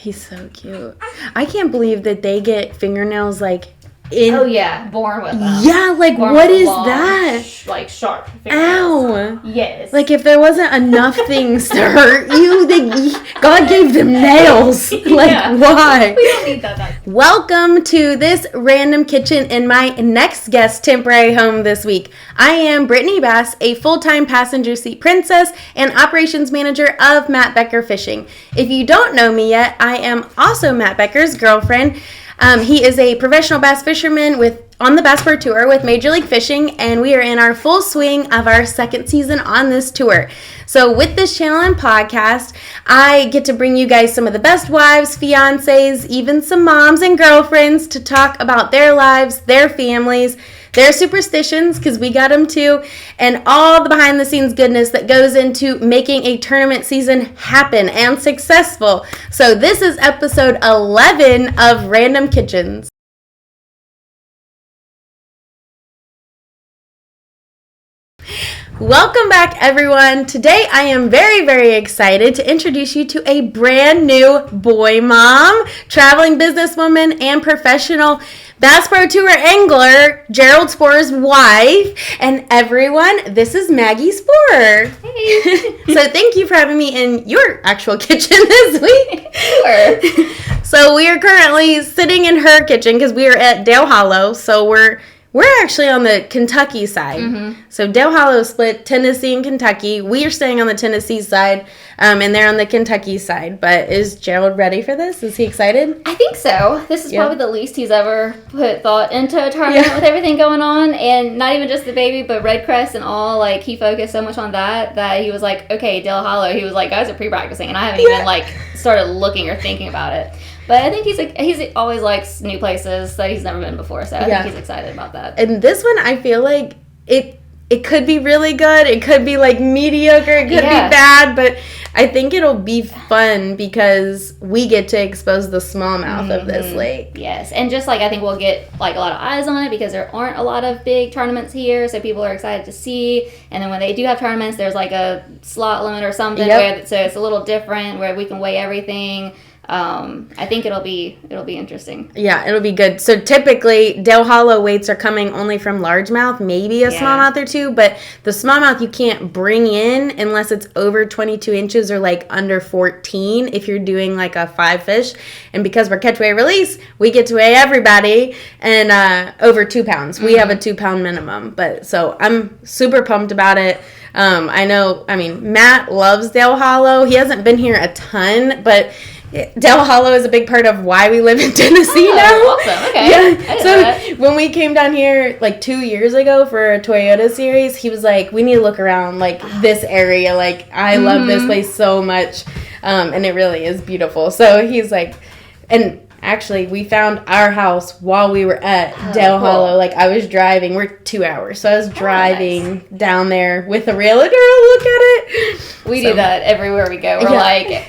He's so cute. I can't believe that they get fingernails like in. Oh yeah, born with them. Yeah, like born what is long, that? Like sharp fingernails. Ow. Yes. Like if there wasn't enough things to hurt you, God gave them nails. Like why? We don't need that. Welcome to this random kitchen and my next guest temporary home this week. I am Brittany Bass, a full-time passenger seat princess and operations manager of Matt Becker Fishing. If you don't know me yet, I am also Matt Becker's girlfriend. He is a professional bass fisherman on the Bass Pro Tour with Major League Fishing, and we are in our full swing of our second season on this tour. So with this channel and podcast, I get to bring you guys some of the best wives, fiancés, even some moms and girlfriends to talk about their lives, their families, their superstitions, because we got them too, and all the behind the scenes goodness that goes into making a tournament season happen and successful. So this is episode 11 of Random Kitchens. Welcome back, everyone. Today I am very, very excited to introduce you to a brand new boy mom, traveling businesswoman, and professional Bass Pro Tour angler, Gerald Spore's wife. And everyone, this is Maggie Spore. Hey. So thank you for having me in your actual kitchen this week. Sure. So we are currently sitting in her kitchen because we are at Dale Hollow. So we're actually on the Kentucky side. Mm-hmm. So Dale Hollow split Tennessee and Kentucky. We are staying on the Tennessee side, and they're on the Kentucky side. But is Gerald ready for this? Is he excited? I think so. This is probably the least he's ever put thought into a tournament with everything going on. And not even just the baby, but Red Crest and all. Like, he focused so much on that he was like, okay, Dale Hollow. He was like, guys are pre-practicing. And I haven't even, started looking or thinking about it. But I think he's always likes new places that he's never been before, so I think he's excited about that. And this one, I feel like it could be really good. It could be mediocre. It could be bad, but I think it'll be fun because we get to expose the smallmouth of this lake. Yes, and just I think we'll get a lot of eyes on it because there aren't a lot of big tournaments here, so people are excited to see. And then when they do have tournaments, there's a slot limit or something, so it's a little different where we can weigh everything. I think it'll be interesting. Yeah, it'll be good. So typically, Dale Hollow weights are coming only from largemouth, maybe a smallmouth or two, but the smallmouth you can't bring in unless it's over 22 inches or under 14 if you're doing a 5 fish. And because we're catch, weigh, release, we get to weigh everybody and over 2 pounds. Mm-hmm. We have a 2 pound minimum, but so I'm super pumped about it. Matt loves Dale Hollow. He hasn't been here a ton, but Dale Hollow is a big part of why we live in Tennessee now. Awesome. Okay. Yeah. So when we came down here 2 years ago for a Toyota series, he was like, we need to look around this area. I love this place so much. And it really is beautiful. So he's and actually, we found our house while we were at Dale Hollow. I was driving. We're 2 hours. So I was driving down there with a realtor to look at it. We do that everywhere we go. We're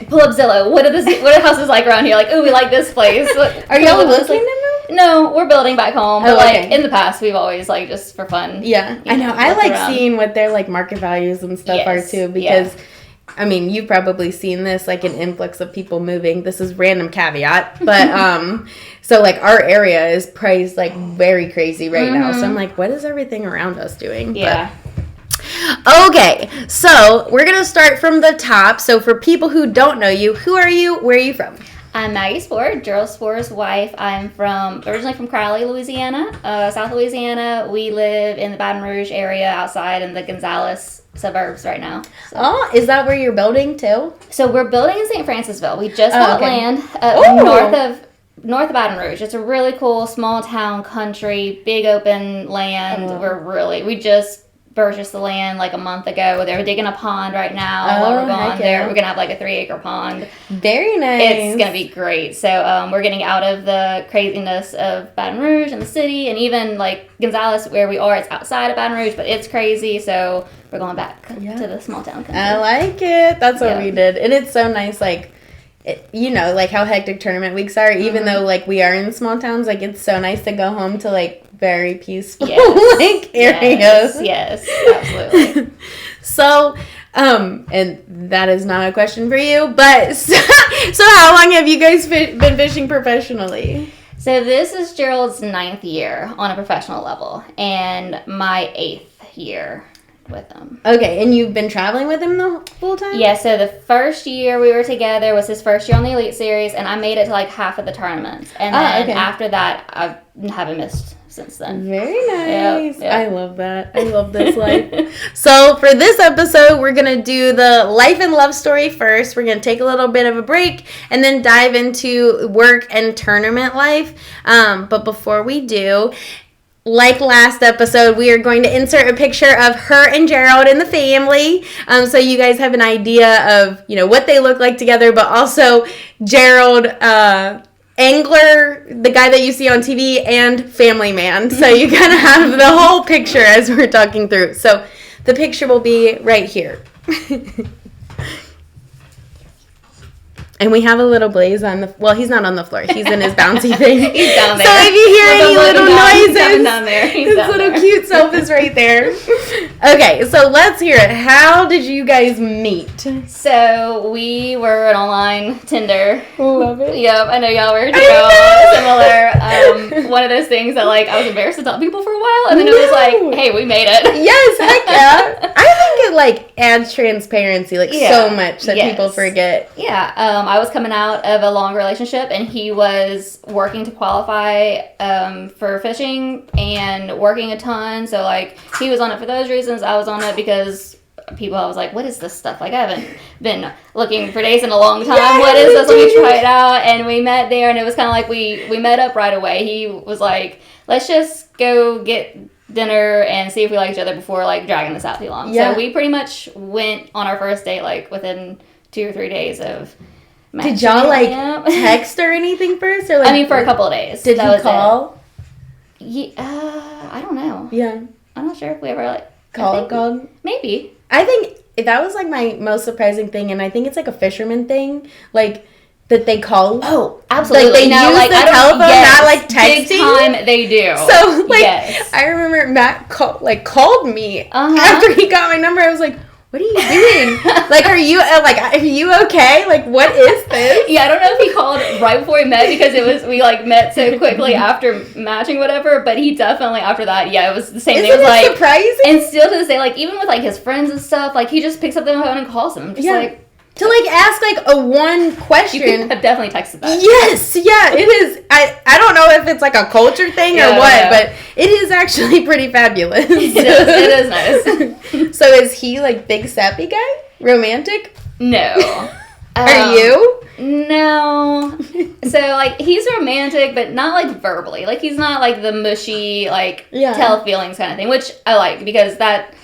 pull up Zillow. What are houses like around here? Oh, we like this place. Are y'all looking at them? No, we're building back home. But in the past, we've always just for fun. Yeah, I know. I seeing what their market values and stuff are too because... Yeah. You've probably seen this, an influx of people moving. This is random caveat, but, so, our area is priced, very crazy right now. So I'm what is everything around us doing? Yeah. But, okay, so we're going to start from the top. So for people who don't know you, who are you? Where are you from? I'm Maggie Spore, Gerald Spore's wife. I'm originally from Crowley, Louisiana, South Louisiana. We live in the Baton Rouge area outside in the Gonzales suburbs right now. So. Oh, is that where you're building too? So we're building in St. Francisville. We just bought land north of Baton Rouge. It's a really cool small town, country, big open land. We just purchased the land a month ago. They're digging a pond right now while we're gone there. We're gonna have a 3-acre pond. Very nice. It's gonna be great. So we're getting out of the craziness of Baton Rouge and the city, and even Gonzales where we are, it's outside of Baton Rouge, but it's crazy. So we're going back to the small town country. I like it. That's what we did, and it's so nice. How hectic tournament weeks are. Even though we are in small towns, it's so nice to go home to very peaceful areas. Yes, absolutely. So And that is not a question for you, but so how long have you guys been fishing professionally? So this is Gerald's 9th year on a professional level and my 8th year with him. Okay, and you've been traveling with him the whole time? Yeah, so the first year we were together was his first year on the Elite Series, and I made it to like half of the tournaments. And then after that, I haven't missed since then. Very nice. Yep. I love that. I love this life. So for this episode, we're going to do the life and love story first. We're going to take a little bit of a break and then dive into work and tournament life. But before we do, like last episode, we are going to insert a picture of her and Gerald and the family, so you guys have an idea of, what they look like together, but also Gerald, angler, the guy that you see on TV, and family man. So you kind of have the whole picture as we're talking through. So the picture will be right here. And we have a little Blaze on the... Well, he's not on the floor. He's in his bouncy thing. He's down there. So if you hear any little noises, down there. His little cute self is right there. Okay, so let's hear it. How did you guys meet? So we were an online Tinder. Love it. Yep, I know y'all were similar. One of those things that I was embarrassed to tell people for a while, and then it was like, hey, we made it. Yes, heck yeah. I think it adds transparency so much that people forget. Yeah, I was coming out of a long relationship, and he was working to qualify for fishing and working a ton. So he was on it for those reasons. I was on it because I was like, what is this stuff? I haven't been looking for days in a long time. Yeah, what is this? Let me try it out. And we met there, and it was kind of like we met up right away. He was like, let's just go get dinner and see if we like each other before dragging this out too long. Yeah. So we pretty much went on our first date within 2 or 3 days of matching. Did y'all text or anything first, or for a couple of days. Did he call? Yeah, I don't know. Yeah, I'm not sure if we ever called. Maybe. I think that was my most surprising thing, and I think it's a fisherman thing, that they call. Oh, absolutely. They use the telephone, not texting. Big time, they do. So I remember Matt called me after he got my number. I was like, what are you doing? Are you okay? What is this? Yeah, I don't know if he called right before we met because we met so quickly after matching whatever, but he definitely after that, it was the same thing. It was surprising? And still to this day, even with his friends and stuff, he just picks up the phone and calls them. Just to ask a one question. You could have definitely texted that. Yes, yeah, it is. I don't know if it's a culture thing or what, but it is actually pretty fabulous. It is nice. So is he big sappy guy? Romantic? No. Are you? No. So he's romantic, but not verbally. He's not the mushy tell feelings kind of thing, which I like because that's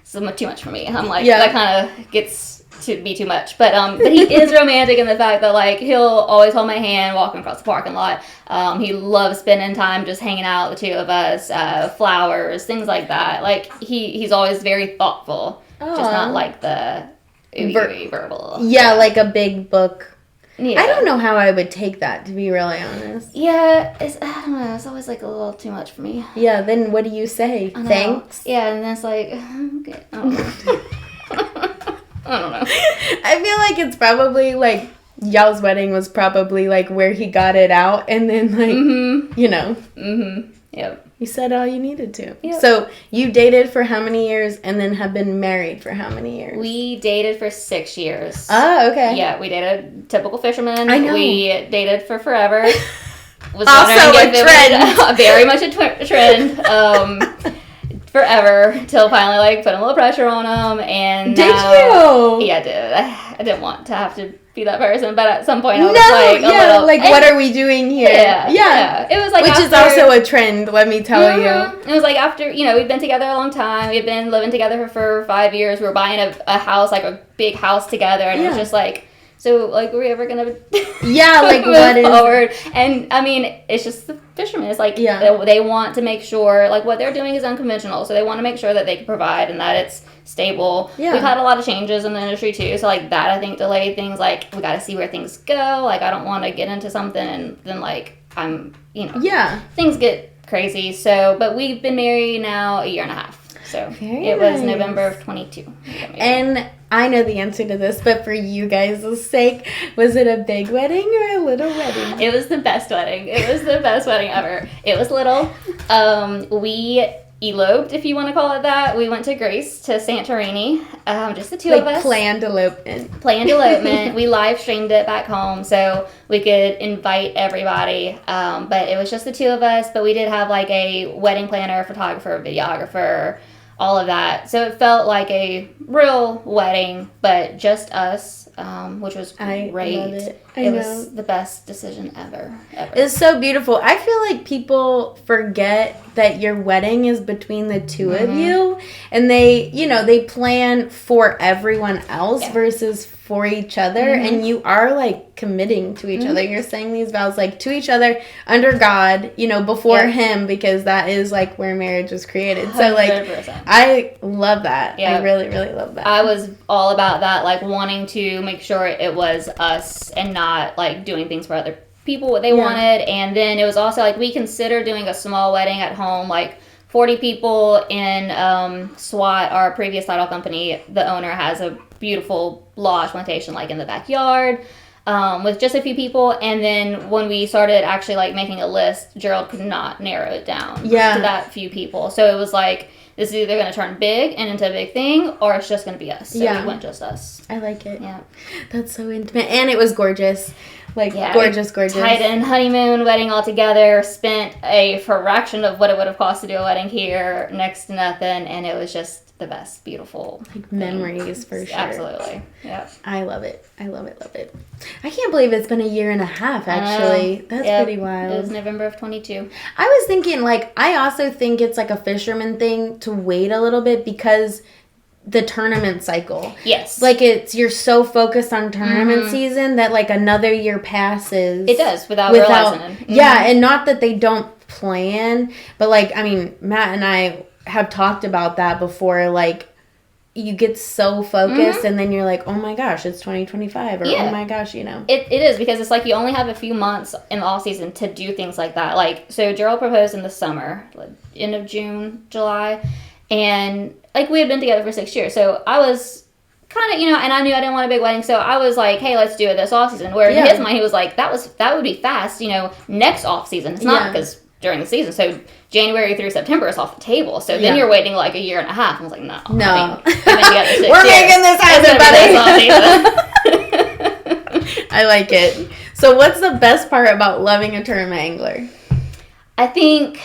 too much for me. I'm that kind of gets to be too much, but he is romantic in the fact that he'll always hold my hand walking across the parking lot. He loves spending time just hanging out, the two of us, flowers, things like that. He's always very thoughtful. Aww. Just not the verbal. Yeah, a big book. Yeah. I don't know how I would take that, to be really honest. Yeah, I don't know. It's always a little too much for me. Yeah, then what do you say? Thanks? Yeah, and then it's okay. I don't know. I don't know. I feel it's probably y'all's wedding was probably where he got it out, and then Yep. You said all you needed to. Yep. So you dated for how many years, and then have been married for how many years? We dated for 6 years. Oh, okay. Yeah, we dated typical fishermen. I know. We dated for forever. Was also a trend. Very much a trend. Forever till finally put a little pressure on him, and did you? Yeah, I did. I didn't want to have to be that person, but at some point I was a little, what are we doing here? Yeah. It was which is also a trend. Let me tell you. It was after we'd been together a long time. We'd been living together for 5 years. We were buying a house, a big house together, and it was just so, were we ever gonna what is forward? And I mean, it's just the fishermen. It's they want to make sure what they're doing is unconventional, so they want to make sure that they can provide and that it's stable. Yeah. We've had a lot of changes in the industry too, so that I think delayed things. We got to see where things go. I don't want to get into something and then I'm things get crazy. So, but we've been married now a year and a half. So it was November of 22. And I know the answer to this, but for you guys' sake, was it a big wedding or a little wedding? It was the best wedding. It was the best wedding ever. It was little. We eloped, if you want to call it that. We went to Greece, to Santorini, just the two of us. Planned elopement. Planned elopement. We live streamed it back home so we could invite everybody. But it was just the two of us. But we did have like a wedding planner, photographer, videographer, all of that. So it felt like a real wedding, but just us, which was great. I love it. It was the best decision ever. It's so beautiful. I feel like people forget that your wedding is between the two of you, and they plan for everyone else versus for each other, and you are like committing to each other. You're saying these vows like to each other under God, before Him, because that is like where marriage was created. So like 100%. I love that. I really, really love that. I was all about that, like wanting to make sure it was us and not like doing things for other people what they wanted. And then it was also like we considered doing a small wedding at home, like 40 people in SWAT, our previous title company. The owner has a beautiful lodge plantation like in the backyard, with just a few people. And then when we started actually like making a list, Gerald could not narrow it down to that few people. So it was like, this is either going to turn big and into a big thing, or it's just going to be us. So we went just us. I like it. Yeah. That's so intimate. And it was gorgeous. Like, gorgeous. Tied in honeymoon, wedding all together. Spent a fraction of what it would have cost to do a wedding here, next to nothing. And it was just the best, beautiful memories for sure. Absolutely. Yeah. I love it. I love it. Love it. I can't believe it's been a year and a half, actually. That's pretty wild. It was November of 22. I was thinking, like, I also think it's like a fisherman thing to wait a little bit because the tournament cycle. Yes. Like, you're so focused on tournament season that, like, another year passes. It does, without realizing it. Yeah, and not that they don't plan, but, like, I mean, Matt and I have talked about that before, like, you get so focused and then you're like, oh my gosh, it's 2025, or oh my gosh, It is, because it's like you only have a few months in the off season to do things like that. Like, so Gerald proposed in the summer, like end of June, July, and like we had been together for 6 years, so I was kind of, and I knew I didn't want a big wedding, so I was like, hey, let's do it this off season. Where in his mind, he was like, that would be fast, next off season. It's not, because during the season, so January through September is off the table. So then you're waiting like a year and a half. I was like, no. No. We've been together 6 We're years. making this happen, buddy. I like it. So what's the best part about loving a tournament angler? I think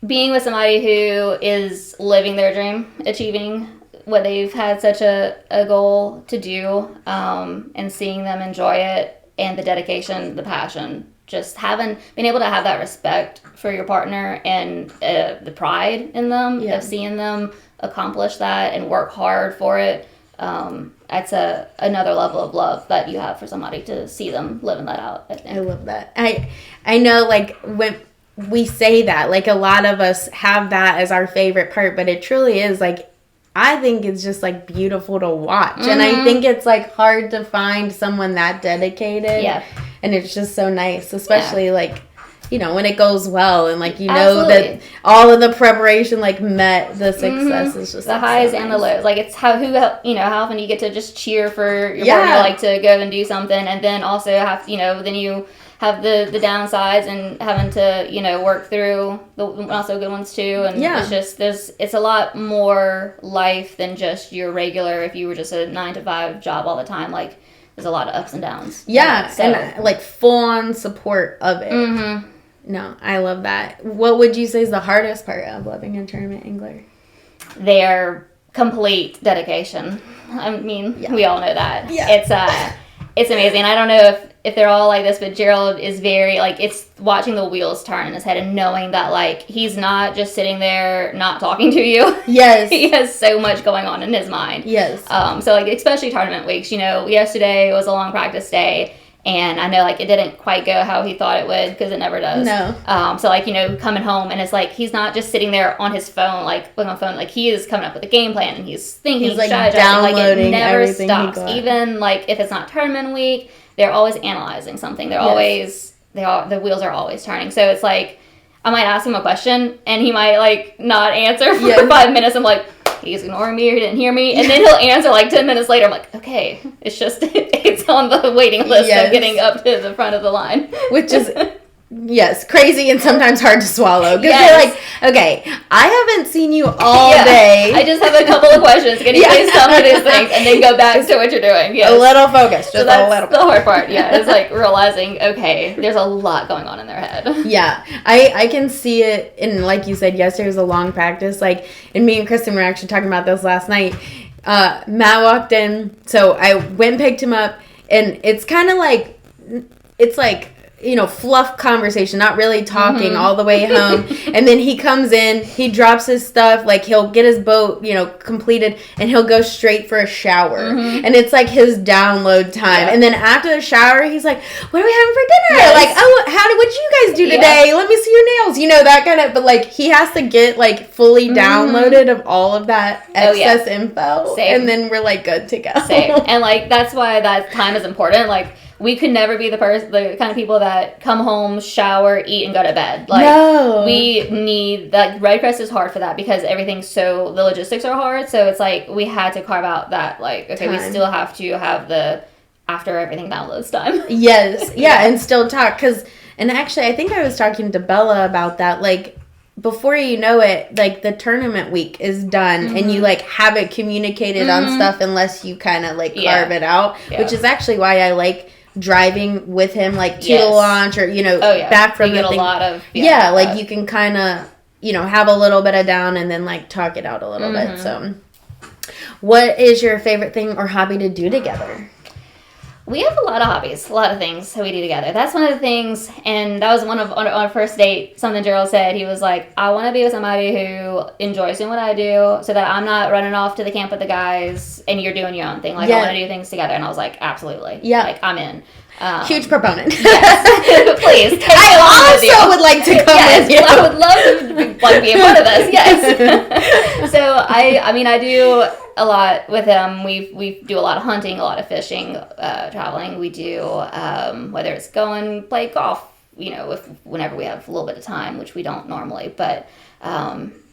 being with somebody who is living their dream, achieving what they've had such a goal to do, and seeing them enjoy it, and the dedication, the passion. Just being able to have that respect for your partner and the pride in them, of seeing them accomplish that and work hard for it. It's another level of love that you have for somebody, to see them living that out, I think. I love that. I know, like, when we say that, like, a lot of us have that as our favorite part, but it truly is, like, I think it's just, like, beautiful to watch. And I think it's, like, hard to find someone that dedicated. Yeah. And it's just so nice, especially, like, when it goes well and, like, know that all of the preparation, like, met the success. Is just the highs and the lows. Like, it's how often you get to just cheer for your partner, like, to go and do something, and then also have, then you have the downsides and having to, work through the not so good ones too. And it's just, it's a lot more life than just your regular, if you were just a 9-to-5 job all the time, like, there's a lot of ups and downs. Yeah, and like full-on support of it. No, I love that. What would you say is the hardest part of loving a tournament angler? Their complete dedication. I mean, we all know that. Yeah. It's amazing. I don't know if they're all like this, but Gerald is very, like, it's watching the wheels turn in his head and knowing that, like, he's not just sitting there not talking to you. Yes. He has so much going on in his mind. Yes. So, like, especially tournament weeks, yesterday was a long practice day, and I know, like, it didn't quite go how he thought it would, because it never does. No. So, like, coming home, and it's like, he's not just sitting there on his phone, like, looking on the phone, like, he is coming up with a game plan, and he's thinking, he's like, downloading, like, it never everything stops. Even, like, if it's not tournament week, they're always analyzing something. They're always, the wheels are always turning. So it's like, I might ask him a question and he might like not answer for 5 minutes. I'm like, he's ignoring me or he didn't hear me. And then he'll answer like 10 minutes later. I'm like, okay, it's just, it's on the waiting list of getting up to the front of the line. Which is, yes, crazy and sometimes hard to swallow. Because you're like, okay, I haven't seen you all day. I just have a couple of questions. Can you please tell me these things? And then go back to what you're doing. Yes. A little focus, just so that's a little bit. The hard part, it's like realizing, okay, there's a lot going on in their head. Yeah, I can see it, and like you said, yesterday was a long practice, like, and me and Kristen were actually talking about this last night. Matt walked in, so I went and picked him up, and it's kind of like, it's like, you know, fluff conversation, not really talking all the way home. And then he comes in, he drops his stuff, like he'll get his boat, you know, completed, and he'll go straight for a shower. And it's like his download time. And then after the shower, he's like, what are we having for dinner? Like, oh, what did you guys do today? Let me see your nails. You know, that kind of, but like he has to get like fully downloaded of all of that excess info. Same. And then we're like good to go. Same. And like, that's why that time is important. Like, we could never be the kind of people that come home, shower, eat, and go to bed. Like, we need that. Red Crest is hard for that because the logistics are hard. So it's like we had to carve out that, like, okay, we still have to have the after everything downloads time. Yes, and still talk. And actually, I think I was talking to Bella about that, like, before you know it, like, the tournament week is done and you, like, haven't communicated on stuff unless you kind of, like, carve it out, which is actually why I like driving with him, like, to the launch or, you know, back from the thing. A lot of, like, you can kind of, you know, have a little bit of down and then, like, talk it out a little bit. So, what is your favorite thing or hobby to do together? We have a lot of hobbies, a lot of things that we do together. That's one of the things, and that was on our first date, something Gerald said. He was like, I want to be with somebody who enjoys doing what I do so that I'm not running off to the camp with the guys and you're doing your own thing. Like, I want to do things together. And I was like, absolutely. Yeah. Like, I'm in. Huge proponent. Yes. Please. I also would like to come with you. I would love to be a part of this. Yes. So, I do a lot with him. We do a lot of hunting, a lot of fishing, traveling. We do, whether it's play golf, you know, whenever we have a little bit of time, which we don't normally, but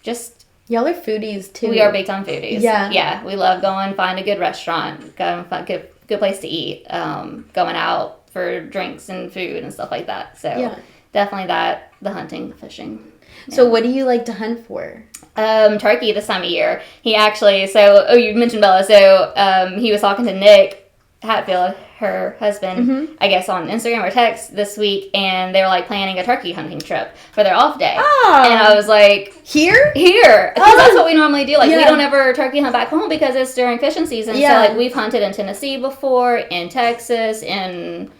just... Y'all are foodies, too. We are big time foodies. Yeah. Yeah, we love find a good restaurant, good place to eat, going out for drinks and food and stuff like that. So, definitely that, the hunting, the fishing. Yeah. So, what do you like to hunt for? Turkey this time of year. He actually, you mentioned Bella, so he was talking to Nick Hatfield, her husband, I guess on Instagram or text this week, and they were like planning a turkey hunting trip for their off day. Oh. And I was like, Here? Because that's what we normally do. Like, we don't ever turkey hunt back home because it's during fishing season. Yeah. So, like, we've hunted in Tennessee before, in Texas, in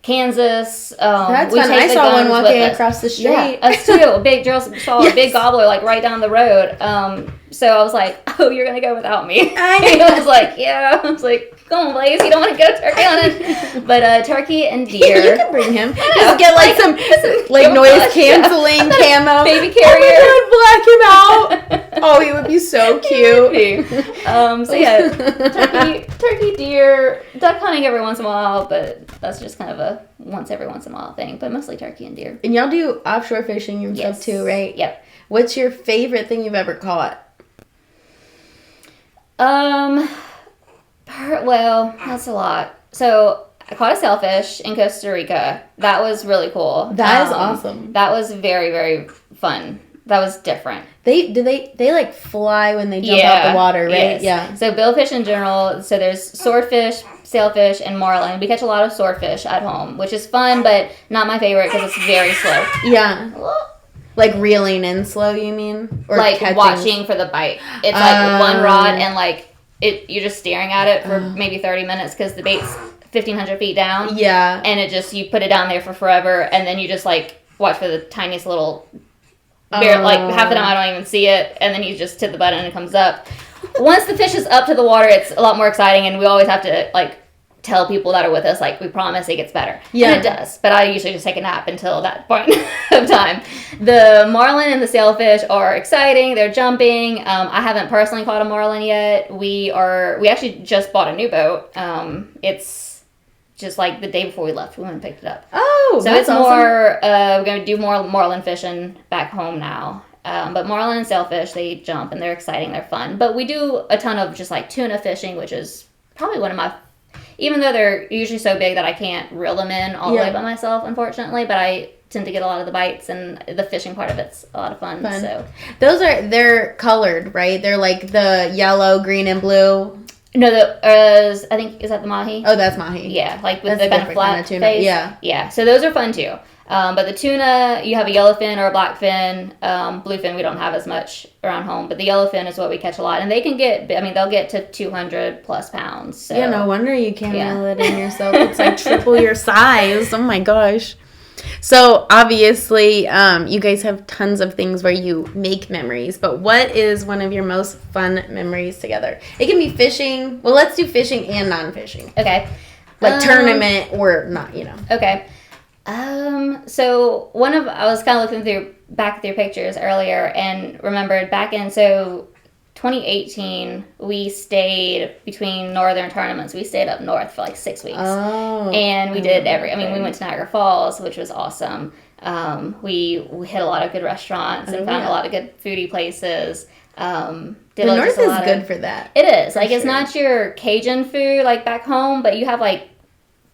Kansas. That's fun. I saw one walking across the street. Yeah, us too. Girls saw a big gobbler like right down the road. So I was like, oh, you're going to go without me. I was like, yeah. I was like, come on, Blaze. You don't want to go turkey hunting. But turkey and deer. You can bring him. Just get like some noise canceling camo. Baby carrier. Oh my God, black him out. Oh, he would be so cute. So yeah, turkey, deer, duck hunting every once in a while, but that's just kind of a every once in a while thing. But mostly turkey and deer. And y'all do offshore fishing and stuff too, right? Yep. What's your favorite thing you've ever caught? Well, that's a lot. So I caught a sailfish in Costa Rica. That was really cool. That is awesome. That was very, very fun. That was different. They like fly when they jump out the water, right? Yes. Yeah. So billfish in general. So there's swordfish, sailfish, and marlin. We catch a lot of swordfish at home, which is fun, but not my favorite because it's very slow. Yeah. Like reeling in slow, you mean? Or like catching? Watching for the bite. It's like one rod and like you're just staring at it for maybe 30 minutes because the bait's 1,500 feet down. Yeah. And you put it down there for forever, and then you just like watch for the tiniest little like half the time I don't even see it, and then you just hit the button and it comes up. Once the fish is up to the water, it's a lot more exciting, and we always have to like tell people that are with us, like, we promise it gets better. Yeah. And it does, but I usually just take a nap until that point of time. The marlin and the sailfish are exciting. They're jumping. I haven't personally caught a marlin yet. We actually just bought a new boat. It's just like the day before we left, we went and picked it up. Oh, so it's awesome. We're going to do more marlin fishing back home now. But marlin and sailfish, they jump and they're exciting, they're fun. But we do a ton of just like tuna fishing, which is probably one of my, even though they're usually so big that I can't reel them in all the way by myself, unfortunately, but I tend to get a lot of the bites, and the fishing part of it's a lot of fun. So they're colored, right? They're like the yellow, green, and blue. No, I think, is that the mahi? Oh, that's mahi. Yeah, like with the kind of flat tuna. face. Yeah. Yeah, so those are fun too. But the tuna, you have a yellowfin or a blackfin. Bluefin we don't have as much around home, but the yellowfin is what we catch a lot. And they can get, I mean, they'll get to 200 plus pounds. So. Yeah, no wonder you can't reel it in yourself. It's like triple your size. Oh my gosh. So obviously, you guys have tons of things where you make memories, but what is one of your most fun memories together? It can be fishing. Well, let's do fishing and non-fishing. Okay. Like tournament or not, Okay. So I was kind of looking back through pictures earlier and remembered back in, 2018, we stayed between northern tournaments. We stayed up north for like 6 weeks. Oh. And we did we went to Niagara Falls, which was awesome. We hit a lot of good restaurants and found a lot of good foodie places. The north is good for that. It is. Like, it's not your Cajun food like back home, but you have like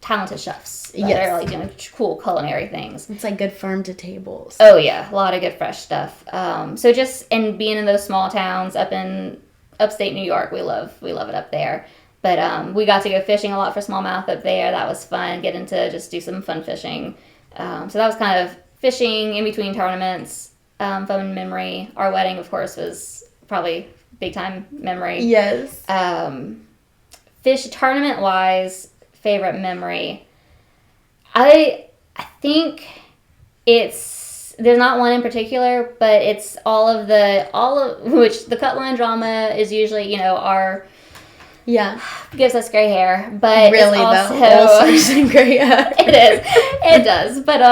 talented chefs that are like doing cool culinary things. It's like good farm to tables. Oh yeah, a lot of good fresh stuff. So just and being in those small towns up in upstate New York, we love it up there. But we got to go fishing a lot for smallmouth up there. That was fun. Getting to just do some fun fishing. So that was kind of fishing in between tournaments. Fun memory. Our wedding, of course, was probably big time memory. Yes. Fish tournament wise. Favorite memory. I think there's not one in particular, but it's all of which the cut line drama is usually, our gives us gray hair, but really it's also gray hair. It does. But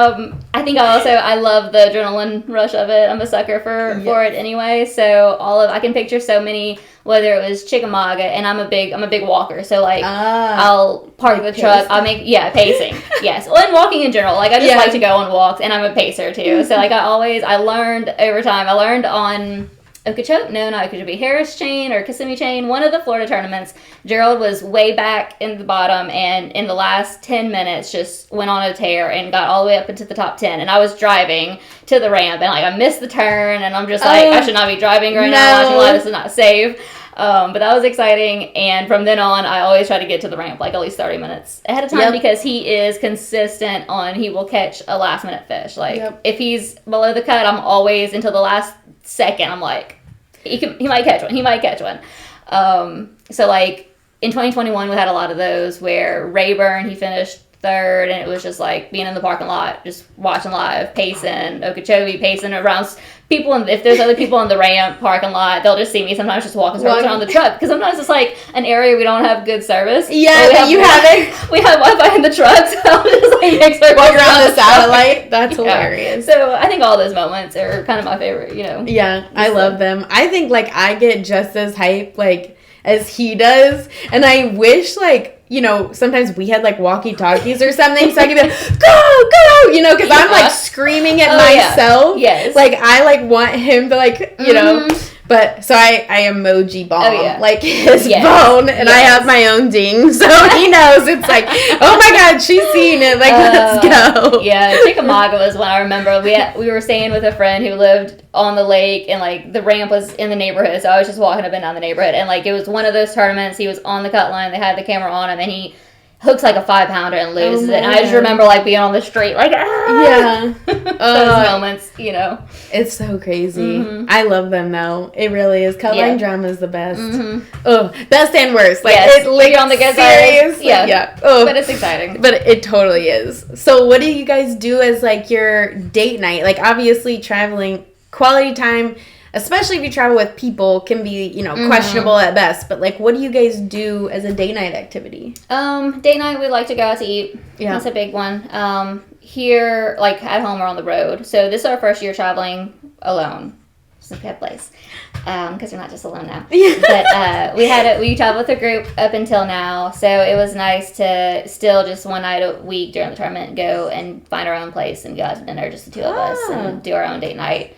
I think I love the adrenaline rush of it. I'm a sucker for it anyway. So I can picture so many, whether it was Chickamauga, and I'm a big walker, so like I'll park the truck, I'll make pacing. Yes. Well, and walking in general, like I just like to go on walks, and I'm a pacer too. So like I learned over time. I learned on Okeechobee Harris chain or Kissimmee chain, one of the Florida tournaments. Gerald was way back in the bottom, and in the last 10 minutes just went on a tear and got all the way up into the top 10. And I was driving to the ramp, and like I missed the turn, and I'm just like, I should not be driving right now. This is not safe. But that was exciting, and from then on, I always try to get to the ramp like at least 30 minutes ahead of time because he is consistent he will catch a last minute fish. Like if he's below the cut, I'm always until the last second. I'm like, he might catch one. So like in 2021, we had a lot of those where Rayburn, he finished third, and it was just like being in the parking lot, just watching live, pacing, Okeechobee, pacing around people. And if there's other people in the ramp parking lot, they'll just see me sometimes just walking around the truck, because sometimes it's like an area we don't have good service. Yeah, but you have it. We have Wi-Fi in the truck, so I'm just like walking around the satellite. That's hilarious. So I think all those moments are kind of my favorite. Yeah, I love them. I think like I get just as hype like as he does, and I wish like, sometimes we had like walkie-talkies or something, so I could be like, go, because I'm like screaming at myself. Yes. Like I like want him to like, but so I emoji bomb like his phone, and I have my own ding, so he knows. It's like, oh my God, she's seeing it. Like, let's go. Yeah, Chickamauga was one I remember. We were staying with a friend who lived on the lake, and like the ramp was in the neighborhood, so I was just walking up and down the neighborhood, and like it was one of those tournaments. He was on the cut line. They had the camera on him, and he hooks like a 5-pounder and loses it. And I just remember like being on the street like, those moments, It's so crazy. Mm-hmm. I love them though. It really is. Cut-line drama is the best. Mm-hmm. Oh, best and worst. Like it like on the good side. Yeah. Oh, but it's exciting. But it totally is. So what do you guys do as like your date night? Like obviously traveling, quality time, especially if you travel with people, can be, questionable at best. But, like, what do you guys do as a date night activity? Date night, we like to go out to eat. Yeah. That's a big one. Here, like, at home or on the road. So, this is our first year traveling alone. Just a good place. Because we're not just alone now. But we traveled with a group up until now, so it was nice to still just one night a week during the tournament go and find our own place and go out to dinner, just the two of us, and do our own date night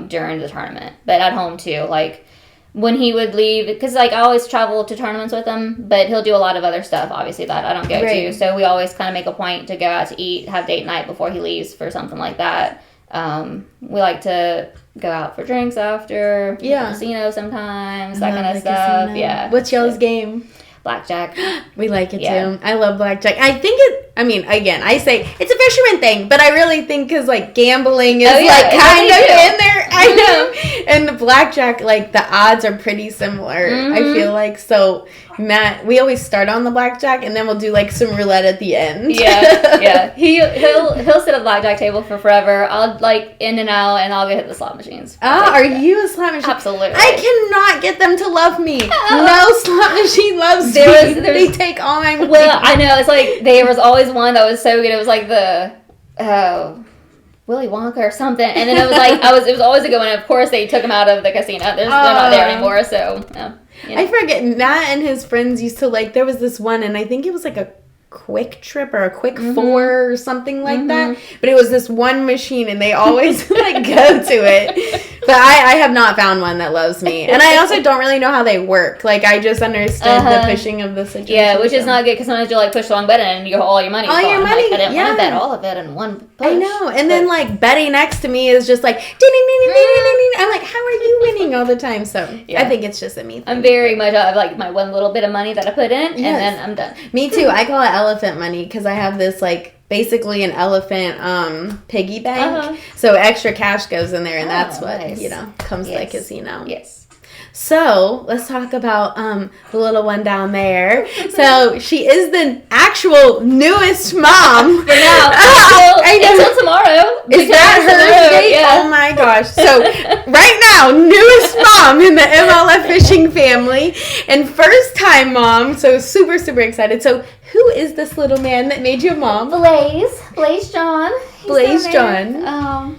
during the tournament. But at home too, like when he would leave, because like I always travel to tournaments with him, but he'll do a lot of other stuff, obviously, that I don't go to. So we always kind of make a point to go out to eat, have date night before he leaves for something like that. We like to go out for drinks after. Yeah. Casino sometimes, that kind of stuff. Casino. Yeah. What's y'all's game? Blackjack. We like it too. I love blackjack. I think again, I say it's a fisherman thing, but I really think because like gambling is kind of in there. I know. And the blackjack, like the odds are pretty similar. I feel like so. Matt, we always start on the blackjack and then we'll do like some roulette at the end. Yeah. He'll sit at the blackjack table for forever. I'll like in and out and I'll go hit the slot machines. Are you a slot machine? Absolutely. I cannot get them to love me. No slot machine loves me. They take all my money. Well, I know. It's like there was always one that was so good. It was like the Willy Wonka or something. And then it was like it was always a good one. Of course they took him out of the casino. They're not there anymore, so you know. I forget, Matt and his friends used to like, there was this one, and I think it was like a Quick Trip or a Quick 4 or something like that. But it was this one machine, and they always like go to it. But I have not found one that loves me. And I also don't really know how they work. Like, I just understood the pushing of the situation. Yeah, which is not good, because sometimes you'll like push the wrong button and all your money is gone. Your money, like, I didn't want to bet all of it in one push. I know. And then like Betty next to me is just like, ding, ding, ding, ding, ding, ding, ding. I'm like, how are you winning all the time? So I think it's just a me thing. I'm very much like my one little bit of money that I put in, and then I'm done. Me too. I call it elephant money, because I have this like basically an elephant piggy bank. So extra cash goes in there, and that's what comes to the casino. Yes. So let's talk about the little one down there. So she is the actual newest mom. For now. Until tomorrow. Is that her date? Yeah. Oh my gosh. So right now, newest mom in the MLF fishing family, and first time mom. So super, super excited. So who is this little man that made you a mom? Blaze John. Blaze John.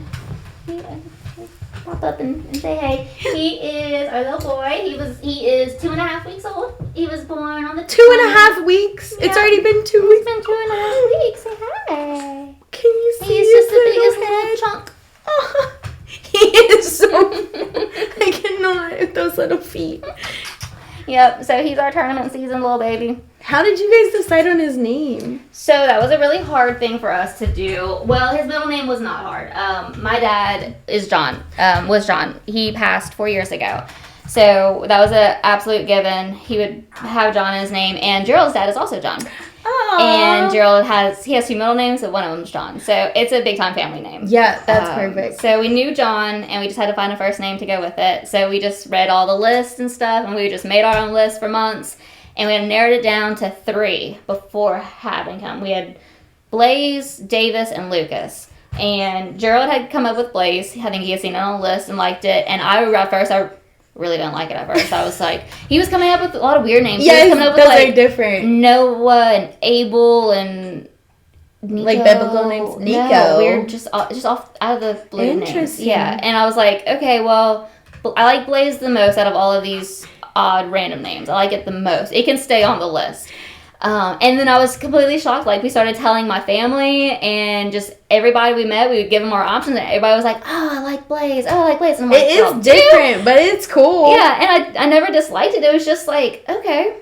Pop up and say hey. He is our little boy. He is 2.5 weeks old. He was born on the 2.5 weeks. Yeah. It's already been 2 weeks. It's been 2.5 weeks. Say hi. Can you see? He's just the biggest little chunk. Oh, he is so. I cannot with those little feet. Yep. So he's our tournament season little baby. How did you guys decide on his name? So that was a really hard thing for us to do. Well, his middle name was not hard. My dad is John. Was John. He passed 4 years ago. So that was an absolute given. He would have John in his name. And Gerald's dad is also John. Aww. And Gerald has 2 middle names, but one of them's John. So it's a big time family name. Yeah, that's perfect. So we knew John, and we just had to find a first name to go with it. So we just read all the lists and stuff, and we just made our own list for months. And we had narrowed it down to 3 before having him. We had Blaze, Davis, and Lucas. And Gerald had come up with Blaze. I think he had seen it on the list and liked it. And I really didn't like it at first. I was like, he was coming up with a lot of weird names. Yes, he was coming up with, those are different. Noah and Abel and Nico. Like biblical names? Nico. No, weird, just off out of the blue names. Yeah. And I was like, okay, well, I like Blaze the most out of all of these odd random names. I like it the most. It can stay on the list. And then I was completely shocked. Like, we started telling my family, and just everybody we met, we would give them our options, and everybody was like, oh, I like Blaze. Oh, I like Blaze. And I'm like, it is different, but it's cool. Yeah, and I never disliked it. It was just like, okay.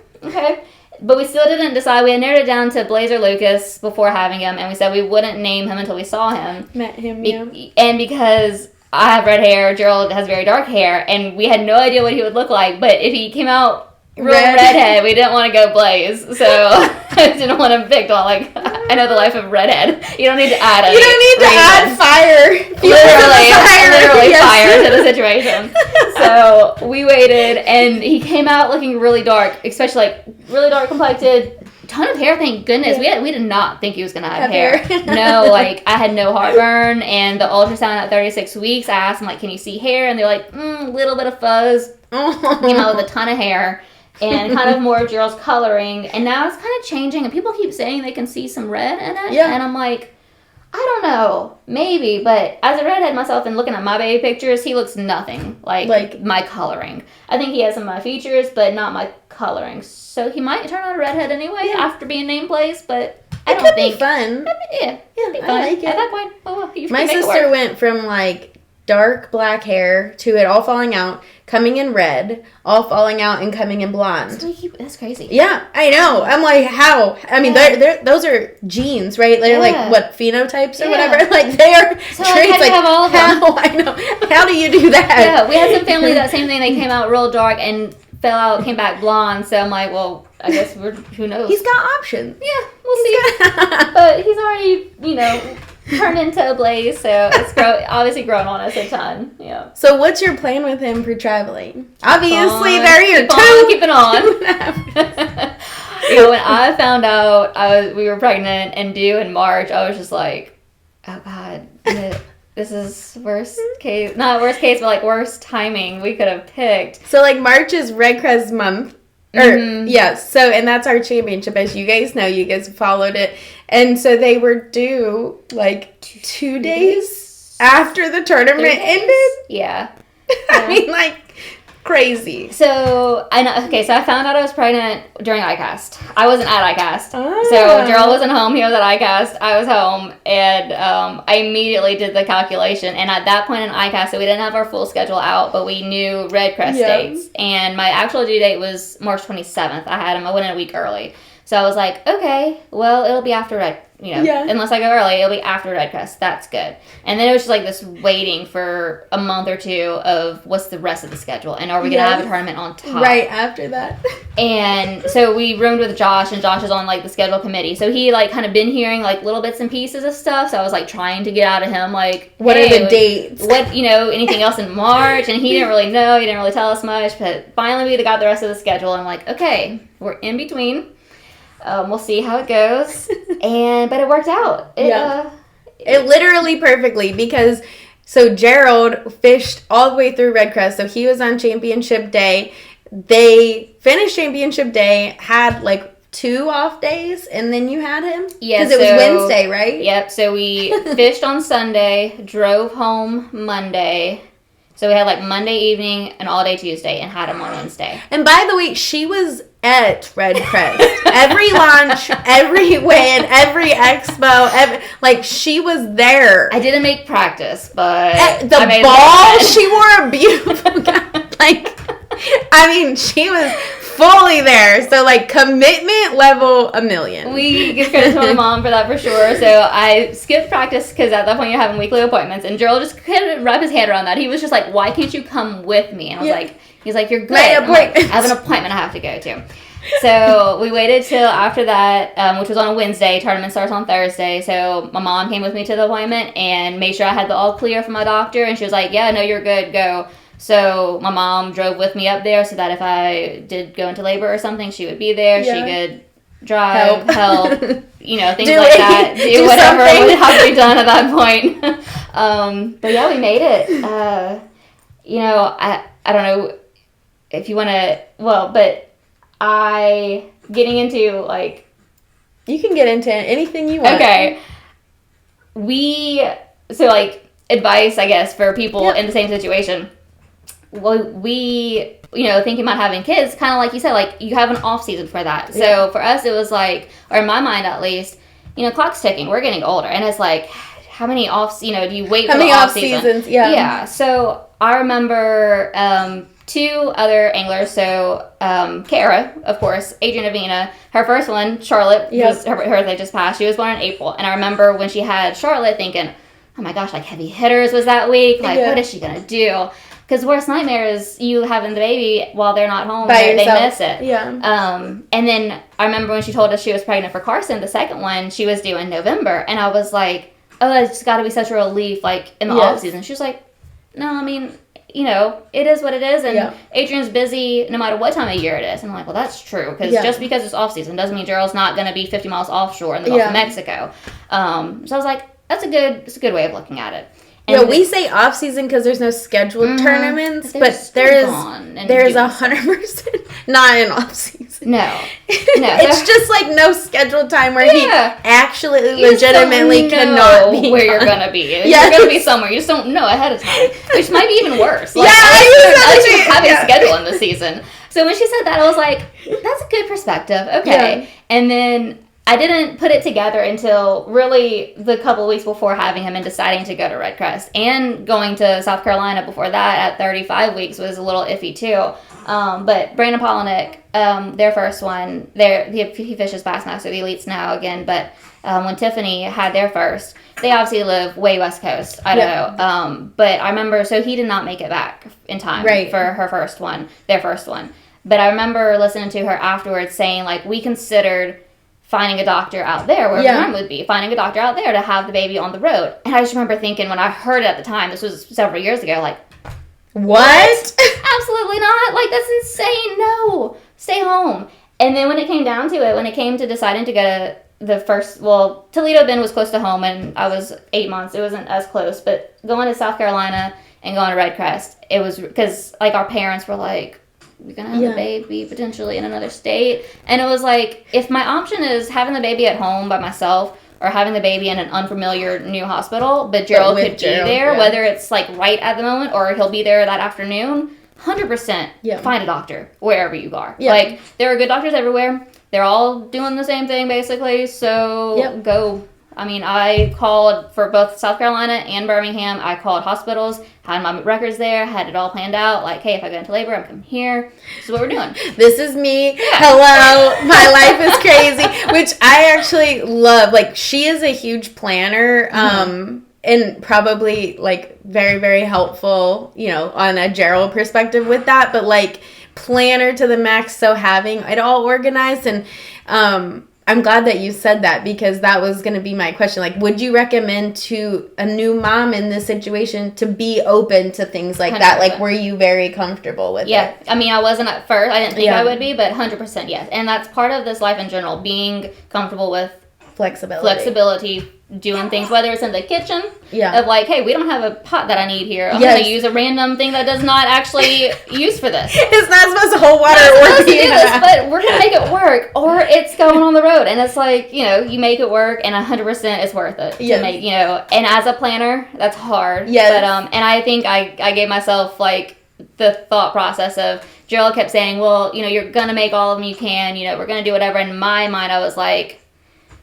But we still didn't decide. We had narrowed it down to Blaze or Lucas before having him, and we said we wouldn't name him until we saw him. Met him, yeah. And because I have red hair, Gerald has very dark hair, and we had no idea what he would look like, but if he came out redhead, we didn't want to go Blaze, so I didn't want to pick one. Like, I know the life of redhead. You don't need to add it. You don't need to add fire. Literally fire to the situation. So we waited, and he came out looking really dark, especially like really dark complected. Ton of hair, thank goodness. Yeah. We did not think he was gonna have hair. No, like, I had no heartburn, and the ultrasound at 36 weeks, I asked him, like, can you see hair? And they're like, little bit of fuzz. Came out with a ton of hair and kind of more of Gerald's coloring, and now it's kind of changing, and people keep saying they can see some red in it, and I'm like, I don't know. Maybe, but as a redhead myself and looking at my baby pictures, he looks nothing like my coloring. I think he has some of my features, but not my coloring. So he might turn out a redhead anyway after being named Blaze, but I don't think... It could be fun. It'd be fun. I like it. At that point, well, you my sister went from like dark black hair to it all falling out, coming in red, all falling out and coming in blonde. That's crazy. Yeah, I know. I'm like, how? I mean, those are genes, right? They're like, what, phenotypes or whatever? Like, they are so traits. Like, have all of them. How? I know. How do you do that? Yeah, we had some family that same thing. They came out real dark and fell out, came back blonde. So I'm like, well, I guess who knows? He's got options. Yeah, we'll see. But he's already, turned into a Blaze, so it's obviously grown on us a ton. Yeah. So what's your plan with him for traveling? Obviously, they're your two. Keep it on. When I found out we were pregnant and due in March, I was just like, oh God, this is worst case. Not worst case, but like worst timing we could have picked. So like March is Red Crest month. Yes, so and that's our championship, as you guys know. You guys followed it, and so they were due like 2 days after the tournament ended. Yeah. I mean, like crazy. So I know. Okay, so I found out I was pregnant during ICAST. I wasn't at ICAST, so Gerald wasn't home. He was at ICAST. I was home, and I immediately did the calculation. And at that point in ICAST, so we didn't have our full schedule out, but we knew Red Crest dates. And my actual due date was March 27th. I went in a week early. So I was like, okay, well, it'll be after unless I go early, it'll be after Red Crest. That's good. And then it was just like this waiting for a month or two of what's the rest of the schedule, and are we going to have a tournament on top? Right after that. And so we roomed with Josh, and Josh is on like the schedule committee. So he like kind of been hearing like little bits and pieces of stuff. So I was like trying to get out of him like, what are the dates? What, anything else in March? And he didn't really know. He didn't really tell us much. But finally we got the rest of the schedule. And I'm like, okay, we're in between. We'll see how it goes, but it worked out. It literally perfectly, because so Gerald fished all the way through Red Crest, so he was on championship day. They finished championship day, had like 2 off days, and then you had him? Yeah, because it was Wednesday, right? Yep, so we fished on Sunday, drove home Monday. So we had like Monday evening and all day Tuesday, and had him on Wednesday. And by the way, she was at Red Crest. Every launch, every win, every expo, like she was there. I didn't make practice, but at the ball, she wore a beautiful gown. Like, I mean, she was fully there. So like commitment level 1,000,000. We give credit to my mom for that for sure. So I skipped practice because at that point you're having weekly appointments, and Gerald just couldn't wrap his head around that. He was just like, why can't you come with me? And I was like, he's like, you're good. I have an appointment I have to go to. So we waited till after that, which was on a Wednesday. Tournament starts on Thursday. So my mom came with me to the appointment and made sure I had the all clear from my doctor. And she was like, yeah, no, you're good, go. So my mom drove with me up there so that if I did go into labor or something, she would be there. Yeah. She could drive, help, things like that. Do whatever would have to be done at that point. But yeah, we made it. I don't know if you want to, but getting into like... You can get into anything you want. Okay. Advice, I guess, for people in the same situation. Well, we, thinking about having kids, kind of like you said, like, you have an off season for that. Yeah. So for us, it was like, or in my mind at least, clock's ticking. We're getting older. And it's like, how many do you wait for the off seasons? Yeah. Yeah. So I remember 2 other anglers. So Kara, of course, Adrian Avina, her first one, Charlotte, her birthday just passed. She was born in April. And I remember when she had Charlotte thinking, oh my gosh, like heavy hitters was that week. Like, what is she going to do? Because worst nightmare is you having the baby while they're not home. They miss it. Yeah. And then I remember when she told us she was pregnant for Carson, the second one, she was due in November. And I was like, oh, it's got to be such a relief, like, in the off season. She was like, no, I mean, it is what it is. And Adrian's busy no matter what time of year it is. And I'm like, well, that's true. Because just because it's off season doesn't mean Gerald's not going to be 50 miles offshore in the Gulf of Mexico. So I was like, it's a good way of looking at it. We say off season because there's no scheduled tournaments, but there is 100% not an off season. No. It's just like no scheduled time where he actually you legitimately cannot be where you're gonna be. Yes. You're gonna be somewhere. You just don't know ahead of time, which might be even worse. Like, I was having a schedule in the season. So when she said that, I was like, that's a good perspective. Okay. Yeah. And then I didn't put it together until really the couple of weeks before having him and deciding to go to Red Crest. And going to South Carolina before that at 35 weeks was a little iffy too. But Brandon Polinick, their first one, he fishes Bassmaster, the elites now again, but when Tiffany had their first, they obviously live way West Coast, Idaho. But I remember, so he did not make it back in time for her first one, their first one. But I remember listening to her afterwards saying, like, we considered finding a doctor out there where Vern would be, finding a doctor out there to have the baby on the road. And I just remember thinking when I heard it at the time, this was several years ago, like, what? Absolutely not. Like, that's insane. No. Stay home. And then when it came down to it, when it came to deciding to go to the first, well, Toledo Bend was close to home, and I was 8 months. It wasn't as close. But going to South Carolina and going to Red Crest, it was, because, like, our parents were like, we're going to have a baby potentially in another state. And it was like, if my option is having the baby at home by myself or having the baby in an unfamiliar new hospital, but Gerald could be there, whether it's like right at the moment or he'll be there that afternoon, 100% find a doctor wherever you are. Yeah. Like, there are good doctors everywhere. They're all doing the same thing basically. So go. I mean, I called for both South Carolina and Birmingham. I called hospitals, had my records there, had it all planned out. Like, hey, if I go into labor, I'm coming here. This is what we're doing. This is me. Yeah. Hello. My life is crazy, which I actually love. Like, she is a huge planner, and probably, like, very, very helpful, you know, on a Gerald perspective with that. But, like, planner to the max, so having it all organized. And I'm glad that you said that, because that was going to be my question. Like, would you recommend to a new mom in this situation to be open to things like 100%. That? Like, were you very comfortable with it? Yeah. I mean, I wasn't at first. I didn't think I would be, but 100% yes. And that's part of this life in general, being comfortable with flexibility, doing things, whether it's in the kitchen, of like, hey, we don't have a pot that I need here. I'm going to use a random thing that does not actually use for this. It's not supposed to hold water or do this, but we're going to make it work. Or it's going on the road. And it's like, you know, you make it work, and 100% it's worth it to make, you know. And as a planner, that's hard. Yes. But, and I think I gave myself, like, the thought process of, Gerald kept saying, well, you know, you're going to make all of them you can. You know, we're going to do whatever. In my mind, I was like,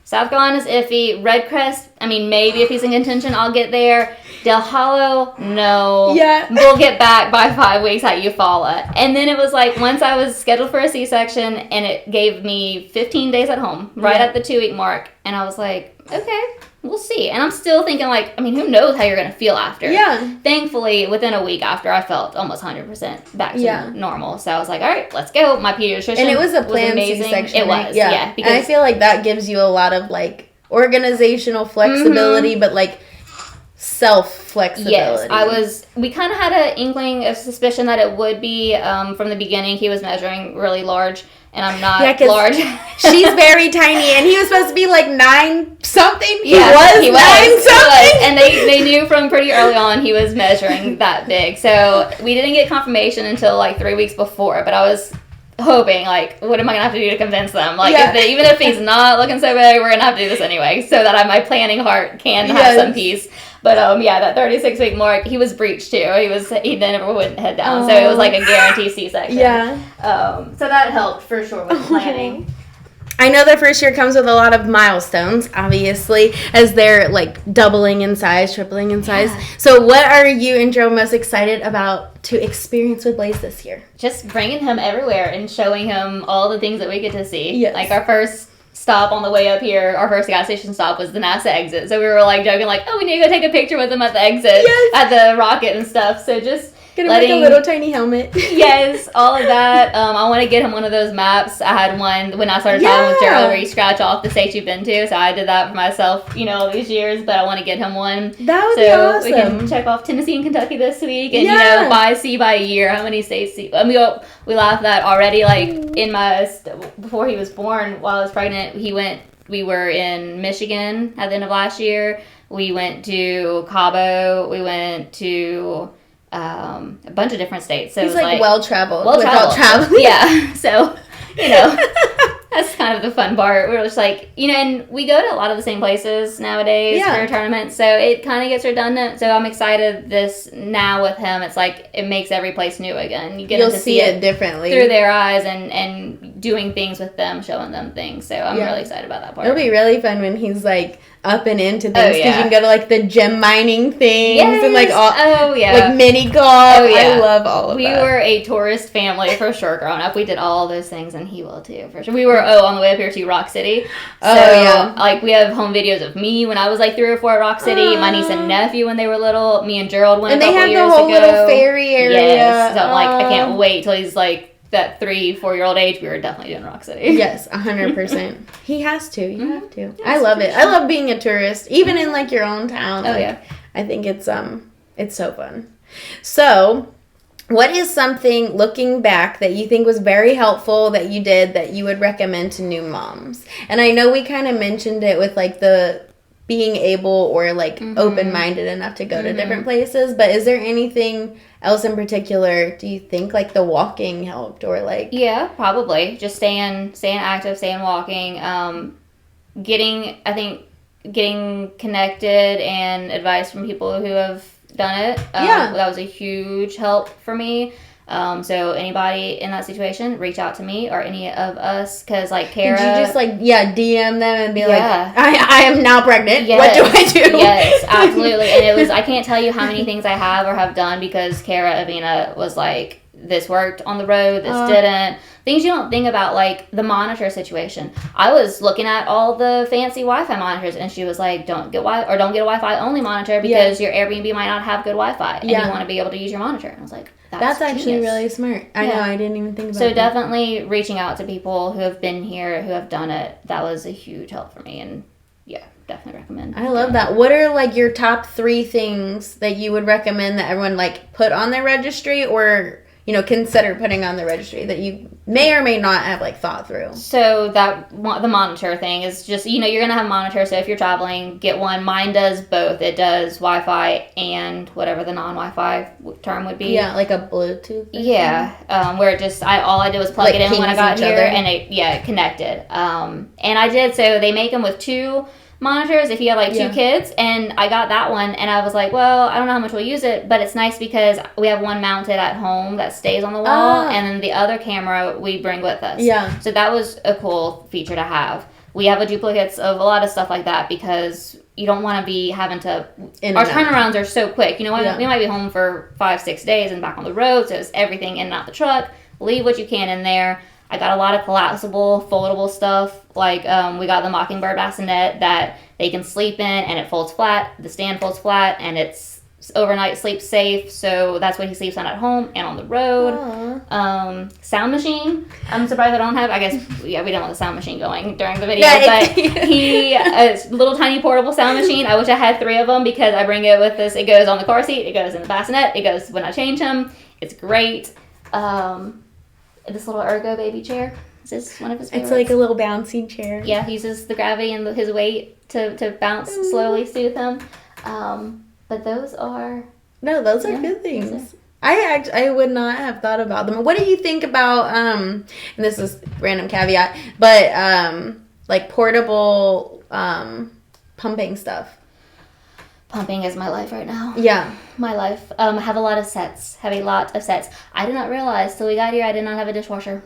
South Carolina's iffy. Red Crest, I mean, maybe if he's in contention, I'll get there. Del Hollow, no. Yeah. We'll get back by 5 weeks at Eufaula. And then it was like, once I was scheduled for a C-section, and it gave me 15 days at home, right at the 2-week mark. And I was like, okay, we'll see. And I'm still thinking, like, I mean, who knows how you're going to feel after. Yeah. Thankfully, within a week after, I felt almost 100% back to normal. So I was like, all right, let's go. My pediatrician And it was a planned C-section. It was, yeah. Because and I feel like that gives you a lot of, like, organizational flexibility, but, like, self-flexibility. Yes, we kind of had an inkling of suspicion that it would be from the beginning. He was measuring really large, and I'm not large. She's very tiny, and he was supposed to be like 9-something. He was 9-something. And they knew from pretty early on he was measuring that big. So we didn't get confirmation until like 3 weeks before, but I was hoping, like, what am I going to have to do to convince them? Like, even if he's not looking so big, we're going to have to do this anyway, so that my planning heart can have some peace. But, that 36-week mark, he was breached, too. He never went head down, so it was like a guaranteed C-section. Yeah. So that helped, for sure, with planning. I know the first year comes with a lot of milestones, obviously, as they're, like, doubling in size, tripling in size. Yeah. So what are you and Joe most excited about to experience with Blaze this year? Just bringing him everywhere and showing him all the things that we get to see. Yes. Like, our first stop on the way up here, our first gas station stop was the NASA exit. So we were, like, joking, like, oh, we need to go take a picture with him at the exit, at the rocket and stuff. So just get him like a little tiny helmet. Yes, all of that. I want to get him one of those maps. I had one when I started traveling with Gerald where you scratch off the states you've been to. So I did that for myself, all these years. But I want to get him one. That would be awesome. So we can check off Tennessee and Kentucky this week. And, by a year, how many states. We laughed at already. Like, before he was born, while I was pregnant, we were in Michigan at the end of last year. We went to Cabo. We went to a bunch of different states. So he's it was well traveled. Without traveling. Yeah. So you know, that's kind of the fun part. We're just like, you know, and we go to a lot of the same places nowadays for tournaments, so it kind of gets redundant. So I'm excited this now with him. It's like it makes every place new again. You get to see it differently through their eyes and doing things with them, showing them things. So I'm really excited about that part. It'll be really fun when he's like up and into things because you can go to like the gem mining things and like all like mini golf. I love all of that. We were a tourist family for sure growing up. We did all those things, and he will too for sure. We were on the way up here to Rock City. So like we have home videos of me when I was like 3 or 4 at Rock City. My niece and nephew when they were little. Me and Gerald went a couple years ago. And they have the whole little ferry area. Yes, so like I can't wait till he's like that 3-4-year-old age. We were definitely doing Rock City. Yes, 100%. He has to. You have to. I love it. I love being a tourist, even in like your own town. Like, I think it's so fun. So, what is something looking back that you think was very helpful that you did that you would recommend to new moms? And I know we kind of mentioned it with like the being able or like open-minded enough to go to different places, but is there anything else in particular do you think like the walking helped or like? Yeah, probably just staying active, staying walking, getting connected and advice from people who have done it. That was a huge help for me. So anybody in that situation, reach out to me or any of us, because like Kara... Did you just like, DM them and be like, I am now pregnant. Yes. What do I do? Yes, absolutely. And it was, I can't tell you how many things I have or have done because Kara Avina was like, this worked on the road, this didn't. Things you don't think about, like the monitor situation. I was looking at all the fancy Wi-Fi monitors, and she was like, don't get a Wi-Fi only monitor because your Airbnb might not have good Wi-Fi, and you want to be able to use your monitor. And I was like, that's actually really smart. I know, I didn't even think about that. So definitely reaching out to people who have been here, who have done it, that was a huge help for me, and definitely recommend. I love that. What are like your top 3 things that you would recommend that everyone like put on their registry or consider putting on the registry that you may or may not have like thought through? So the monitor thing is just, you're going to have a monitor. So if you're traveling, get one. Mine does both. It does Wi-Fi and whatever the non-Wi-Fi term would be. Yeah, like a Bluetooth. Yeah. Where it just, all I did was plug it in when I got here and it connected. And I did, so they make them with 2 monitors if you have like 2 kids, and I got that one and I was like, well, I don't know how much we'll use it, but it's nice because we have one mounted at home that stays on the wall and then the other camera we bring with us. So that was a cool feature to have. We have a duplicates of a lot of stuff like that because you don't want to be having to our turnarounds are so quick. We might be home for 5-6 days and back on the road, so it's everything in and out the truck. Leave what you can in there. I got a lot of collapsible, foldable stuff. Like, we got the Mockingbird bassinet that they can sleep in, and it folds flat. The stand folds flat, and it's overnight sleep safe. So that's what he sleeps on at home and on the road. Sound machine. I'm surprised I don't have. I guess, we didn't want the sound machine going during the video. But a little tiny portable sound machine. I wish I had 3 of them because I bring it with this. It goes on the car seat. It goes in the bassinet. It goes when I change him. It's great. This little ergo baby chair. Is this one of his favorites? It's like a little bouncy chair. Yeah, he uses the gravity and his weight to bounce slowly, soothe him. But those are good things. I would not have thought about them. What do you think about and this is random caveat, but like portable pumping stuff? Pumping is my life right now. Yeah. My life. I have a lot of sets. I did not realize till we got here I did not have a dishwasher.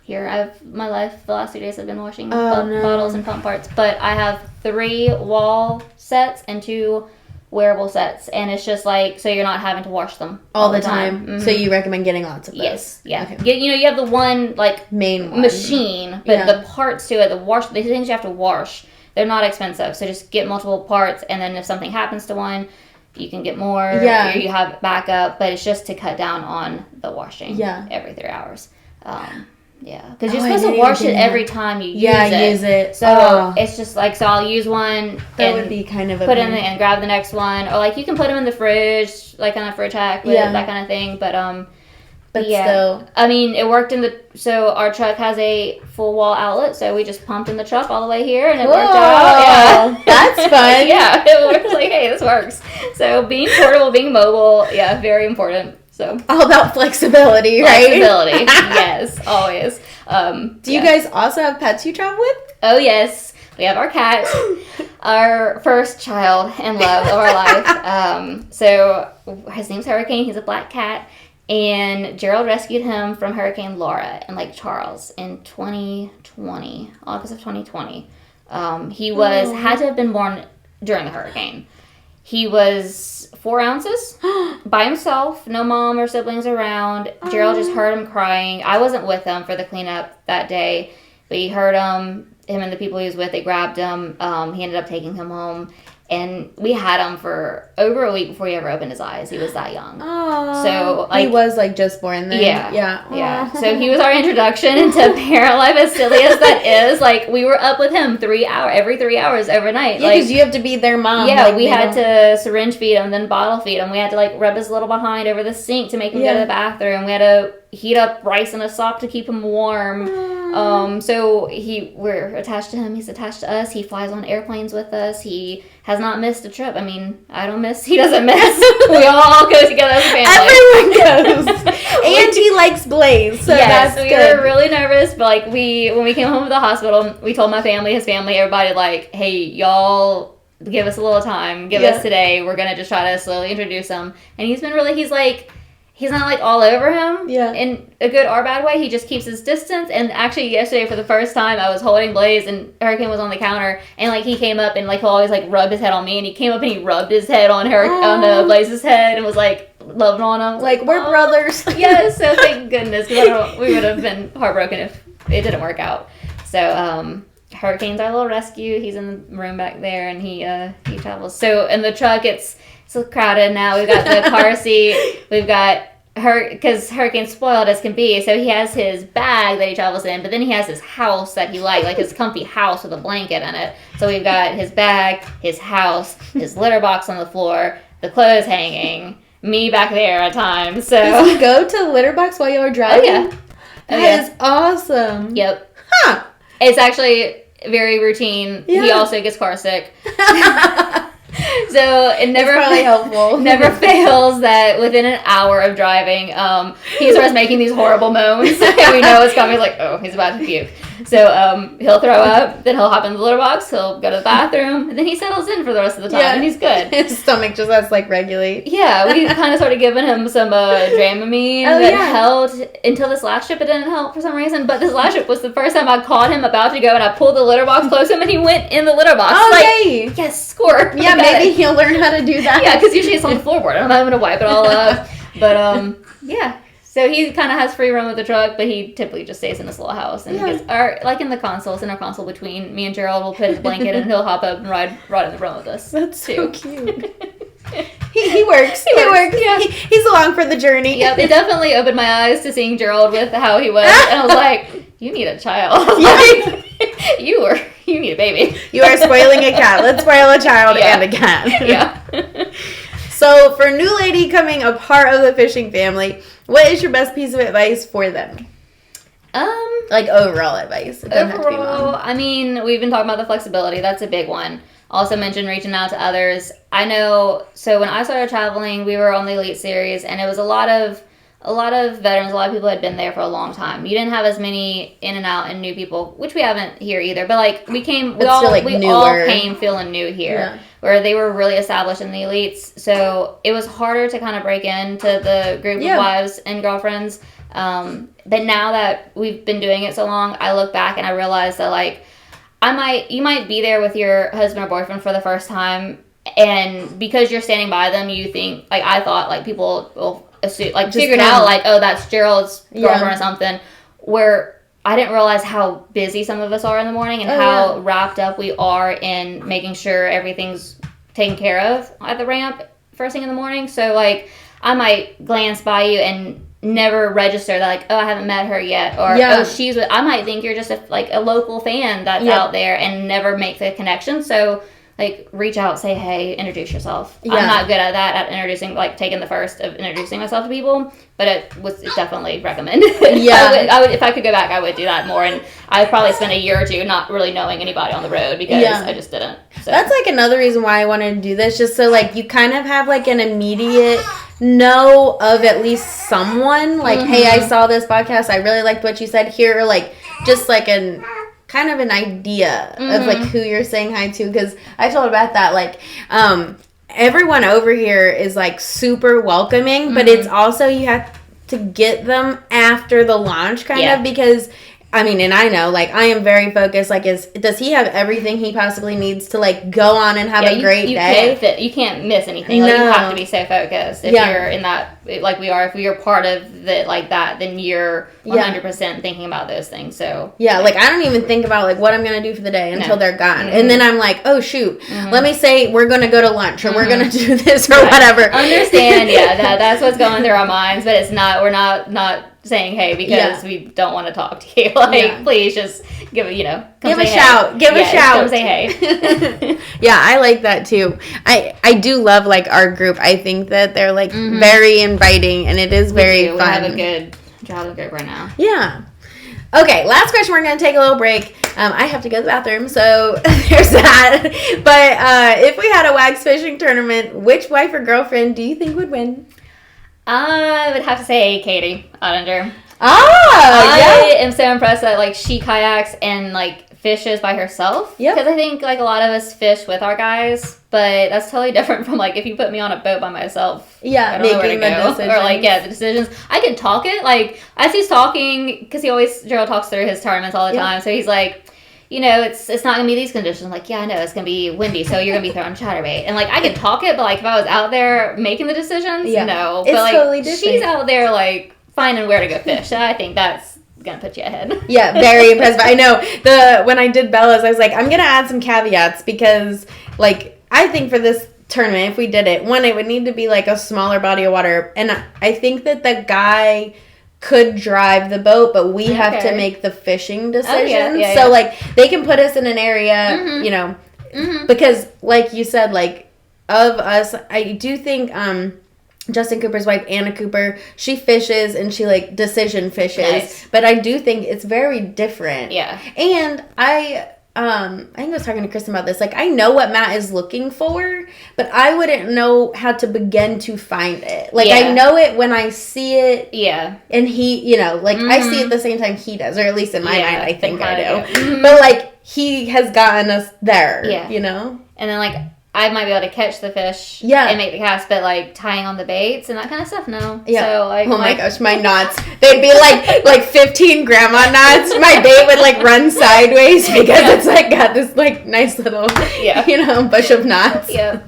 Here, my life, the last 2 days I've been washing bottles and pump parts. But I have 3 wall sets and 2 wearable sets. And it's just like, so you're not having to wash them all the time. Mm-hmm. So you recommend getting lots of those? Yes. Yeah. Okay. You have the one, like, main one. Machine. But the parts to it, the things you have to wash, they're not expensive. So just get multiple parts. And then if something happens to one, you can get more. Yeah. Or you have backup. But it's just to cut down on the washing every 3 hours. Yeah, because you're supposed to wash it every time you use it. So it's just like, so I'll use one that would be kind of put in and grab the next one, or like you can put them in the fridge, like on a fridge hack, that kind of thing. But still, I mean, it worked so our truck has a full wall outlet, so we just pumped in the truck all the way here, and it worked out. Yeah, that's fun. Yeah, it works. Like, hey, this works. So being portable, being mobile, very important. So all about flexibility, right? Flexibility, yes, always. Do you guys also have pets you travel with? Oh, yes. We have our cat, our first child and love of our life. So his name's Hurricane. He's a black cat. And Gerald rescued him from Hurricane Laura in Lake Charles in 2020, August of 2020. He had to have been born during the hurricane. He was 4 ounces by himself, no mom or siblings around. Gerald just heard him crying. I wasn't with him for the cleanup that day, but he heard him and the people he was with, they grabbed him. He ended up taking him home. And we had him for over a week before he ever opened his eyes. He was that young. Aww. So he was just born then. Yeah. So he was our introduction into parent life, as silly as that is. We were up with him every 3 hours overnight. Yeah, because you have to be their mom. Yeah, we had to syringe feed him, then bottle feed him. We had to rub his little behind over the sink to make him go to the bathroom. We had to heat up rice in a sock to keep him warm. So we're attached to him. He's attached to us. He flies on airplanes with us. He has not missed a trip. I mean, I don't miss. He doesn't miss. We all go together as a family. Everyone goes. And he likes Blaze, so yes, that's we good. were really nervous, but when we came home from the hospital, we told my family, his family, everybody, hey, y'all give us a little time. Give us today. We're going to just try to slowly introduce him. And he's been really, he's not all over him in a good or bad way. He just keeps his distance. And actually yesterday for the first time I was holding Blaze and Hurricane was on the counter and he came up and he'll always rub his head on me and he came up and he rubbed his head on Blaze's head and was loving on him. We're brothers. Yes, so thank goodness because we would have been heartbroken if it didn't work out. So Hurricane's our little rescue. He's in the room back there and he travels. So in the truck it's so crowded now. We've got the car seat. We've got because Hurricane's spoiled as can be. So he has his bag that he travels in, but then he has his house that he likes, his comfy house with a blanket in it. So we've got his bag, his house, his litter box on the floor, the clothes hanging, me back there at times. So does he go to the litter box while you're driving? Oh, yeah. That is awesome. Yep. Huh. It's actually very routine. Yeah. He also gets car sick. So it never probably helpful. Never fails that within an hour of driving, he starts making these horrible moans, and we know it's coming. He's oh, he's about to puke. So he'll throw up, then he'll hop in the litter box, he'll go to the bathroom, and then he settles in for the rest of the time, and he's good. His stomach just has to regulate. Yeah, we kind of started giving him some Dramamine that helped until this last trip. It didn't help for some reason, but this last trip was the first time I caught him about to go, and I pulled the litter box close to him, and he went in the litter box. Oh, yay! Yes, score. Yeah, maybe he'll learn how to do that. Yeah, because usually it's on the floorboard. I'm having to wipe it all up. But, yeah. So he kind of has free roam with the truck, but he typically just stays in this little house. And he gets, in the console, center console between me and Gerald, we'll put his blanket and he'll hop up and ride in the room with us. That's so cute. He works. He works. Yeah. He's along for the journey. Yep, it definitely opened my eyes to seeing Gerald with how he was. And I was like, you need a child. You need a baby. You are spoiling a cat. Let's spoil a child and a cat. Yeah. So for a new lady coming a part of the fishing family, what is your best piece of advice for them? Overall advice. It doesn't have to be mom. I mean, we've been talking about the flexibility. That's a big one. Also mentioned reaching out to others. I know, so when I started traveling, we were on the Elite Series, and it was a lot of veterans, a lot of people had been there for a long time. You didn't have as many in and out and new people, which we haven't here either. But we all came feeling new here, where they were really established in the elites. So it was harder to kind of break into the group of wives and girlfriends. But now that we've been doing it so long, I look back and I realize that you might be there with your husband or boyfriend for the first time, and because you're standing by them, you think I thought people will assume, figured out oh, that's Gerald's girlfriend or something, where I didn't realize how busy some of us are in the morning and how wrapped up we are in making sure everything's taken care of at the ramp first thing in the morning. So I might glance by you and never register that oh, I haven't met her yet, or oh, she's with, I might think you're just a local fan that's out there and never make the connection. So reach out, say hey, introduce yourself. I'm not good at that, at introducing, taking the first of introducing myself to people, but it's definitely recommended. I would if I could go back, I would do that more, and I'd probably spend a year or two not really knowing anybody on the road because I just didn't. So. That's another reason why I wanted to do this, just so you kind of have an immediate know of at least someone, like, hey, I saw this podcast, I really liked what you said here, or like just like an kind of an idea of like who you're saying hi to, because I told Beth that like everyone over here is like super welcoming, but it's also you have to get them after the launch kind of, because I mean, and I know, like, I am very focused. Like, does he have everything he possibly needs to, like, go on and have a great day? You can't miss anything. Like, you have to be so focused. If you're in that, like we are, if we are part of the, like, that, then you're 100% thinking about those things. So, like, I don't even think about, like, what I'm going to do for the day until they're gone. And then I'm like, oh, shoot, let me say we're going to go to lunch or we're going to do this or whatever. Understand, that's what's going through our minds, but it's not, we're not saying hey because we don't want to talk to you. Like, please just give a shout. Give a shout. Come say hey. I like that too. I do love like our group. I think that they're like very inviting and it is very fun. We have a good group right now. Yeah. Okay, last question. We're going to take a little break. I have to go to the bathroom, so there's that. But if we had a wax fishing tournament, which wife or girlfriend do you think would win? I would have to say Katie Ottinger. I am so impressed that like she kayaks and like fishes by herself. Yeah. Because I think like a lot of us fish with our guys, but that's totally different from like if you put me on a boat by myself. Yeah, I don't know where to go. decisions. Or like the decisions. I can talk it like as he's talking because Gerald talks through his tournaments all the time. So he's like, it's not going to be these conditions. Like, I know it's going to be windy, so you're going to be throwing chatterbait. And, like, I could talk it, but, like, if I was out there making the decisions, no. It's but, like, totally different. She's out there, like, finding where to go fish. So I think that's going to put you ahead. Yeah, very impressed. I know when I did Bella's, I was like, I'm going to add some caveats because, like, I think for this tournament, if we did it, one, it would need to be, like, a smaller body of water. And I think that the guy could drive the boat, but we have to make the fishing decisions. So, like, they can put us in an area, because, like you said, like, of us, I do think Justin Cooper's wife, Anna Cooper, she fishes and she, like, decision fishes. Nice. But I do think it's very different. Yeah. And I think I was talking to Kristen about this. Like, I know what Matt is looking for, but I wouldn't know how to begin to find it. Like, I know it when I see it. Yeah. And he, I see it at the same time he does, or at least in my mind, I think I do. Mm-hmm. But, like, he has gotten us there, And then, like, I might be able to catch the fish and make the cast, but like tying on the baits and that kind of stuff, no. Yeah. So like, oh my gosh, my knots. They'd be like 15 grandma knots. My bait would like run sideways because it's like got this like nice little bush of knots. Yeah.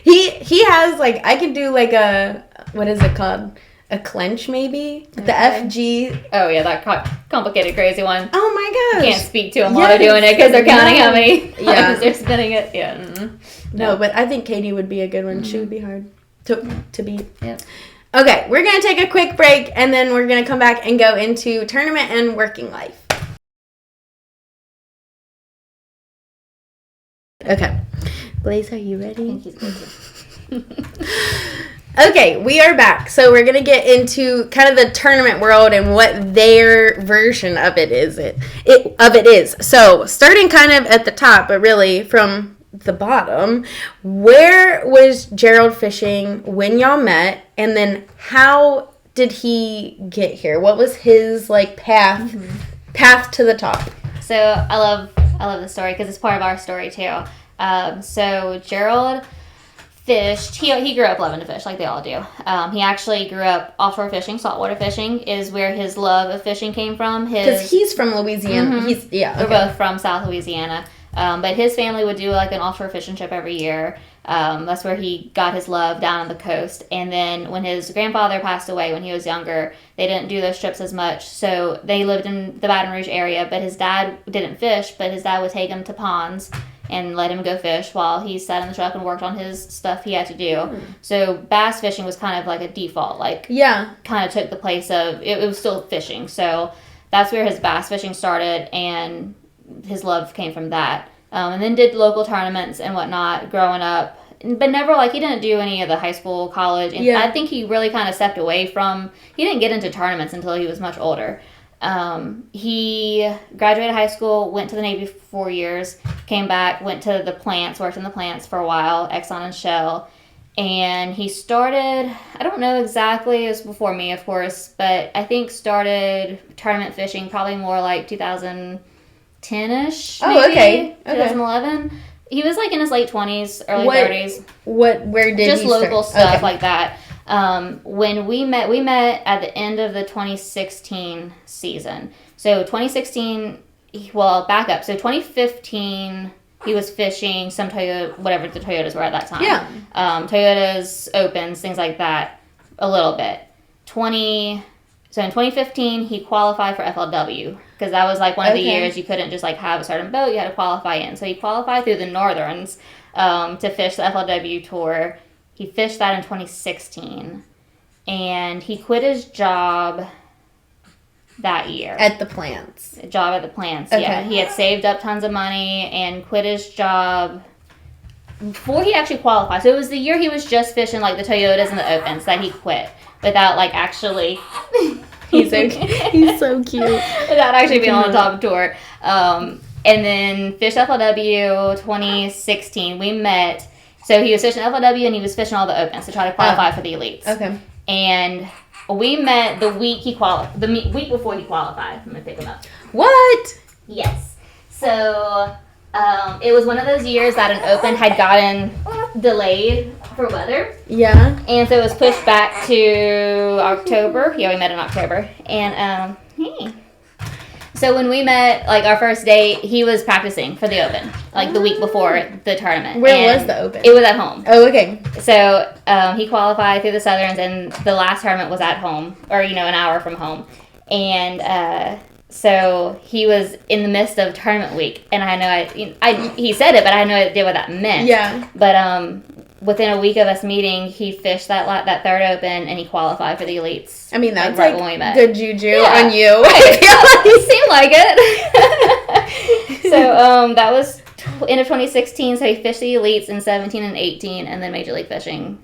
He has like I can do like a what is it called? A clench, maybe? The FG. Oh, yeah, that complicated, crazy one. Oh, my gosh. You can't speak to them while they're doing it because they're counting how many times they're spinning it. Yeah. No, but I think Katie would be a good one. She would be hard to beat. Yeah. Okay, we're going to take a quick break, and then we're going to come back and go into tournament and working life. Okay. Blaze, are you ready? Okay, we are back. So we're going to get into kind of the tournament world and what their version of it is. So starting kind of at the top, but really from the bottom, where was Gerald fishing when y'all met? And then how did he get here? What was his like path to the top? So I love the story because it's part of our story too. So Gerald fished. He grew up loving to fish like they all do. He actually grew up offshore fishing. Saltwater fishing is where his love of fishing came from. Because he's from Louisiana. We're both from South Louisiana. But his family would do like an offshore fishing trip every year. That's where he got his love down on the coast. And then when his grandfather passed away when he was younger, they didn't do those trips as much. So they lived in the Baton Rouge area. But his dad didn't fish, but his dad would take him to ponds and let him go fish while he sat in the truck and worked on his stuff he had to do. So bass fishing was kind of like a default, kind of took the place of, it was still fishing. So that's where his bass fishing started, and his love came from that. And then did local tournaments and whatnot growing up, but never he didn't do any of the high school, college. And I think he really kind of stepped away from, he didn't get into tournaments until he was much older. He graduated high school, went to the Navy for 4 years, came back, went to the plants, worked in the plants for a while, Exxon and Shell, And he started, I don't know exactly, it was before me, of course, but I think started tournament fishing probably more like 2010-ish, maybe, okay. 2011. He was like in his late 20s, early 30s. Where did just he start? local stuff like that. When we met at the end of the 2016 season. So 2016, well, back up. So 2015... he was fishing some Toyota, whatever the Toyotas were at that time. Yeah. Toyotas, Opens, things like that, a little bit. So in 2015, he qualified for FLW because that was like one of the years you couldn't just like have a certain boat, you had to qualify in. So he qualified through the Northerns to fish the FLW tour. He fished that in 2016, and he quit his job that year. At the plants. A job at the plants, okay. Yeah. He had saved up tons of money and quit his job before he actually qualified. So it was the year he was just fishing like the Toyotas and the Opens that he quit without like actually... He's so cute. Without actually being on the top tour. And then fished FLW 2016. We met... So he was fishing FLW and he was fishing all the Opens to try to qualify for the elites. Okay. And... we met the week the week before he qualified. I'm going to pick him up. What? Yes. So, it was one of those years that an Open had gotten delayed for weather. Yeah. And so it was pushed back to October. Yeah, we met in October. And, hey. So when we met, like, our first date, he was practicing for the Open, like, the week before the tournament. Where was the Open? It was at home. Oh, okay. So he qualified through the Southerns, and the last tournament was at home, or, an hour from home. And so he was in the midst of tournament week, and I know he said it, but I had no idea what that meant. Yeah. But within a week of us meeting, he fished that third Open, and he qualified for the elites. I mean, that's right when we met. Good juju on you. Right. It seemed like it. So that was end of 2016. So he fished the elites in 17 and 18, and then Major League Fishing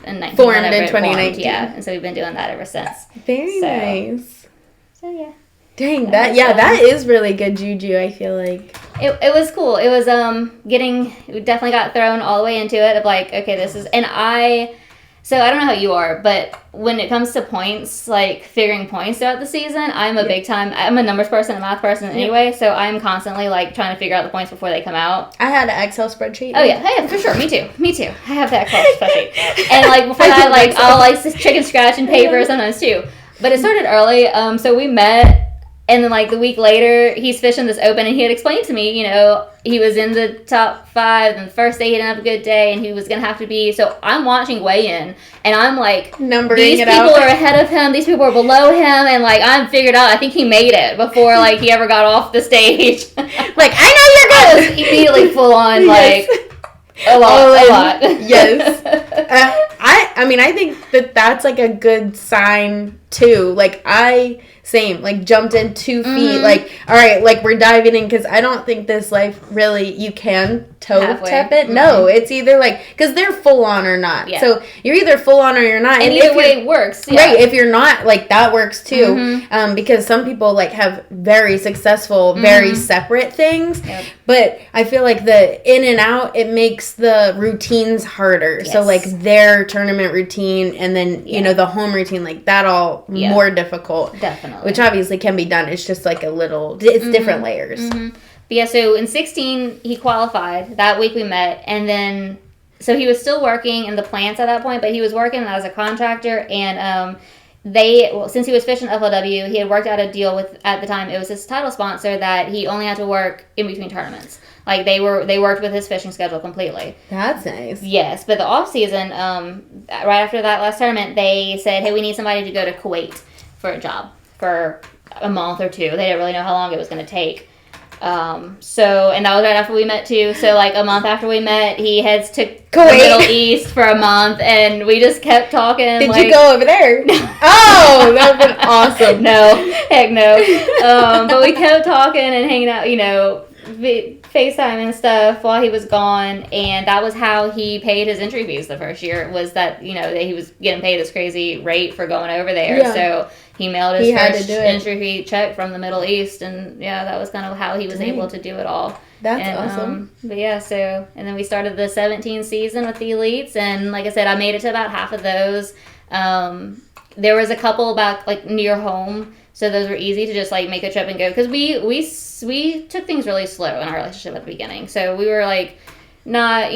in 19. Formed in 2019. Yeah, and so we've been doing that ever since. Very nice. So yeah. Dang, that is really good juju, I feel like. It was cool. It was we definitely got thrown all the way into it of like, okay, this is, and so I don't know how you are, but when it comes to points, like figuring points throughout the season, I'm a numbers person, a math person anyway, so I'm constantly like trying to figure out the points before they come out. I had an Excel spreadsheet. Oh yeah, hey, for sure, me too. I have that Excel spreadsheet. And like before that, like I'll like chicken scratch and paper sometimes too. But it started early, so we met. And then, like, the week later, he's fishing this Open, and he had explained to me, he was in the top 5, and the first day he didn't have a good day, and he was going to have to be... So, I'm watching weigh-in, and I'm, like... numbering these it people out. are ahead of him, these people are below him, and, like, I'm figured out. I think he made it before, like, he ever got off the stage. Like, I know you're good! I was immediately full on, yes. like... A lot. Yes. I mean, I think that's, like, a good sign, too. Like, same, like, jumped in 2 feet, like, all right, like, we're diving in, because I don't think this life really, you can toe tap it. Mm-hmm. No, it's either, like, because they're full on or not. Yeah. So, you're either full on or you're not. And either way, it works. Yeah. Right, if you're not, like, that works, too. Mm-hmm. Because some people, like, have very successful, very separate things. Yep. But I feel like the in and out, it makes the routines harder. Yes. So, like, their tournament routine and then, the home routine, like, that all more difficult. Definitely. Which obviously can be done. It's just, like, it's different layers. Mm-hmm. But yeah, so in 16, he qualified. That week we met. And then, so he was still working in the plants at that point, but he was working as a contractor. And since he was fishing FLW, he had worked out a deal with, at the time, it was his title sponsor that he only had to work in between tournaments. Like, they worked with his fishing schedule completely. That's nice. Yes, but the off season, right after that last tournament, they said, hey, we need somebody to go to Kuwait for a job for a month or 2. They didn't really know how long it was going to take. And that was right after we met too. So like a month after we met, he heads to Kuwait. The Middle East for a month, and we just kept talking. Did you go over there? Oh, that would've been awesome. No, heck no. But we kept talking and hanging out, FaceTime and stuff while he was gone, and that was how he paid his entry fees the first year, was that, that he was getting paid this crazy rate for going over there. Yeah. So he mailed his first entry fee check from the Middle East, and that was kind of how he was able to do it all. That's awesome. But and then we started the 17 season with the elites, and like I said, I made it to about half of those. There was a couple back like near home, so those were easy to just like make a trip and go, because we took things really slow in our relationship at the beginning. So we were like not,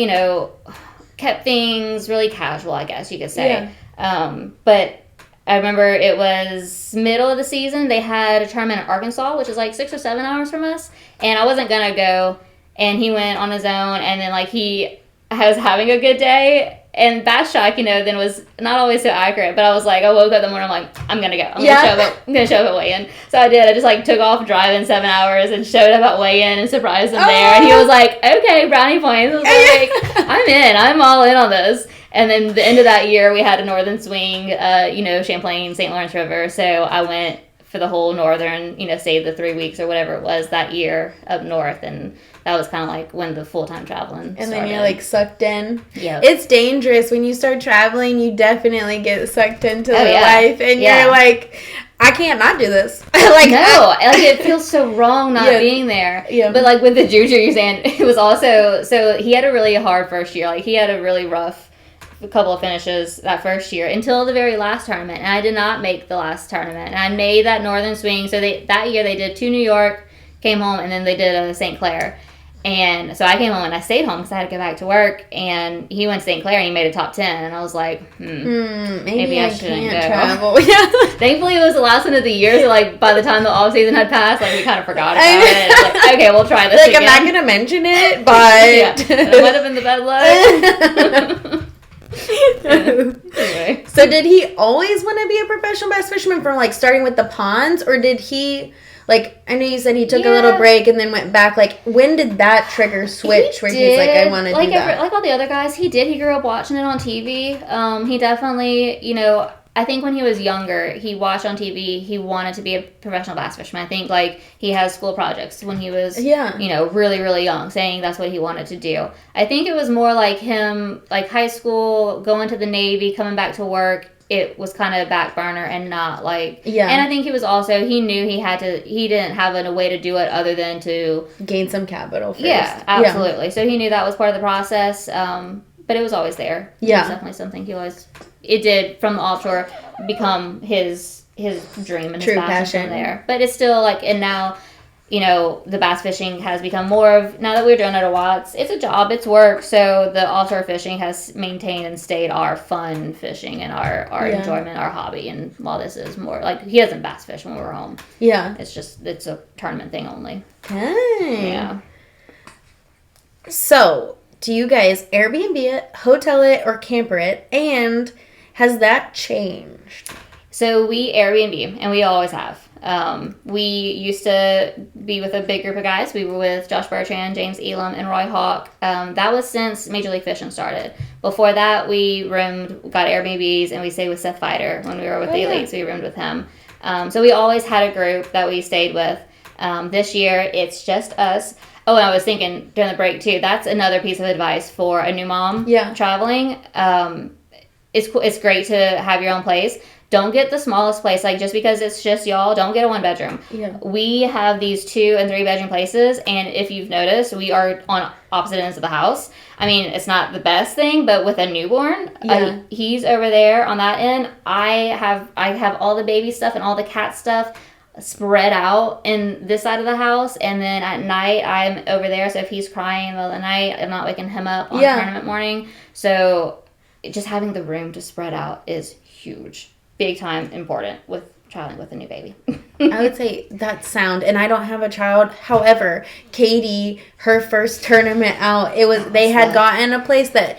kept things really casual, I guess you could say. Yeah. But I remember it was middle of the season. They had a tournament in Arkansas, which is like 6 or 7 hours from us, and I wasn't gonna go. And he went on his own, and then like I was having a good day. And Bass Shock, then was not always so accurate, but I was like, I woke up the morning, I'm like, I'm gonna go. I'm gonna show up at weigh-in. So I did. I just like took off driving 7 hours and showed up at weigh-in and surprised him there. And he was like, okay, brownie points. I was like, I'm in. I'm all in on this. And then the end of that year, we had a northern swing, Champlain, St. Lawrence River. So I went for the whole northern, stayed the 3 weeks or whatever it was that year up north, and that was kind of like when the full-time traveling started. Then you're like sucked in. Yeah. It's dangerous. When you start traveling, you definitely get sucked into the life, and you're like, I can't not do this. It feels so wrong not being there. Yeah. But like with the juju, you're saying, it was also, so he had a really hard first year. Like he had a really rough couple of finishes that first year until the very last tournament, and I did not make the last tournament, and I made that northern swing. So that year they did 2 New York, came home, and then they did a St. Clair. And so I came home and I stayed home because I had to go back to work, and he went to St. Clair and he made a top 10, and I was like, maybe I shouldn't go. Travel. Thankfully it was the last one of the year, so like by the time the off season had passed, like we kind of forgot about it. Like, okay, we'll try this again. I'm not gonna mention it, but it might have been the bad luck. Anyway. So did he always want to be a professional bass fisherman from like starting with the ponds, or did he, like, I know you said he took a little break and then went back, like when did that trigger switch he's like, I want to do that? Like all the other guys, he grew up watching it on TV. He definitely, I think when he was younger, he watched on TV, he wanted to be a professional bass fisherman. I think, like, he has school projects when he was, really, really young, saying that's what he wanted to do. I think it was more like him, like, high school, going to the Navy, coming back to work, it was kind of back burner and not, like... Yeah. And I think he was also, he knew he didn't have a way to do it other than to... gain some capital first. Yeah, absolutely. Yeah. So he knew that was part of the process, but it was always there. Yeah. It was definitely something he always... It did, from the offshore, become his dream and his passion from there. But it's still, like, and now, the bass fishing has become more of, now that we're doing it a while, it's a job, it's work. So the offshore fishing has maintained and stayed our fun fishing and our enjoyment, our hobby. And while this is more, like, he doesn't bass fish when we're home. Yeah. It's a tournament thing only. Okay. Yeah. So, do you guys Airbnb it, hotel it, or camper it? And... has that changed? So we Airbnb, and we always have. We used to be with a big group of guys. We were with Josh Bertrand, James Elam, and Roy Hawk. That was since Major League Fishing started. Before that, we got Airbnbs, and we stayed with Seth Fighter when we were with the Elites. We roomed with him. So we always had a group that we stayed with. This year, it's just us. Oh, and I was thinking during the break, too, that's another piece of advice for a new mom traveling. It's great to have your own place. Don't get the smallest place. Like, just because it's just y'all, don't get a 1-bedroom. Yeah. We have these 2- and 3-bedroom places, and if you've noticed, we are on opposite ends of the house. I mean, it's not the best thing, but with a newborn, he's over there on that end. I have all the baby stuff and all the cat stuff spread out in this side of the house, and then at night I'm over there. So if he's crying in the middle of the night, I'm not waking him up on tournament morning. So just having the room to spread out is huge. Big time important with traveling with a new baby. I would say that's sound, and I don't have a child. However, Katie, her first tournament out, they had gotten a place that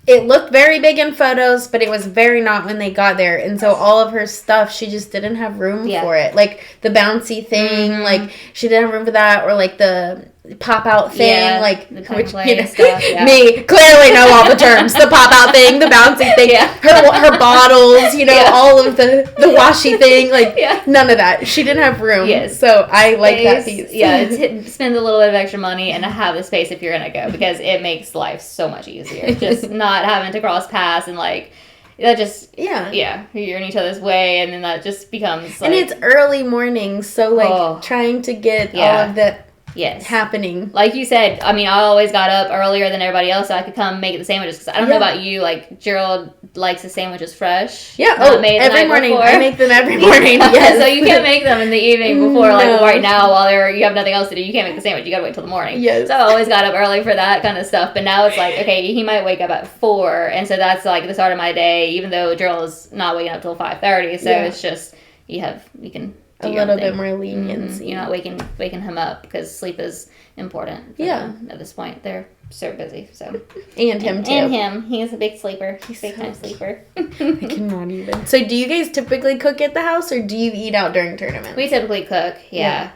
it looked very big in photos, but it was very not when they got there. And so all of her stuff, she just didn't have room for it. Like the bouncy thing, like she didn't have room for that, or like the pop out thing, like the which stuff, me clearly know all the terms. The pop out thing, the bouncing thing, her bottles, all of the washy thing, like none of that. She didn't have room. Yes. So I like that piece. Yeah, spend a little bit of extra money and have the space if you're gonna go, because it makes life so much easier. Just not having to cross paths and like that just you're in each other's way, and then that just becomes like, and it's early morning, so like trying to get all of that happening. Like you said, I mean, I always got up earlier than everybody else so I could come make the sandwiches, because I don't know about you, like Gerald likes the sandwiches fresh. Yeah, every morning. Before. I make them every morning. Yes. So you can't make them in the evening before, like right now while you have nothing else to do. You can't make the sandwich. You gotta wait till the morning. Yes. So I always got up early for that kind of stuff. But now it's like, okay, he might wake up at 4, and so that's like the start of my day. Even though Gerald's not waking up till 5:30, so it's just you can. A little bit more leniency. You're not waking him up, because sleep is important. At this point, they're so busy. So and him too. And him, he's a big sleeper. He's big time sleeper. I cannot even. So, do you guys typically cook at the house, or do you eat out during tournaments? We typically cook. Yeah.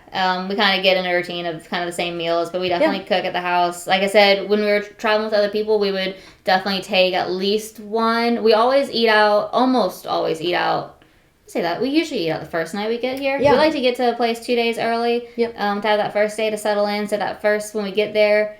We kind of get in a routine of kind of the same meals, but we definitely cook at the house. Like I said, when we were traveling with other people, we would definitely take at least one. We always eat out. Almost always eat out. Say that we usually eat out the first night we get here. We like to get to a place 2 days early. To have that first day to settle in. So that first, when we get there,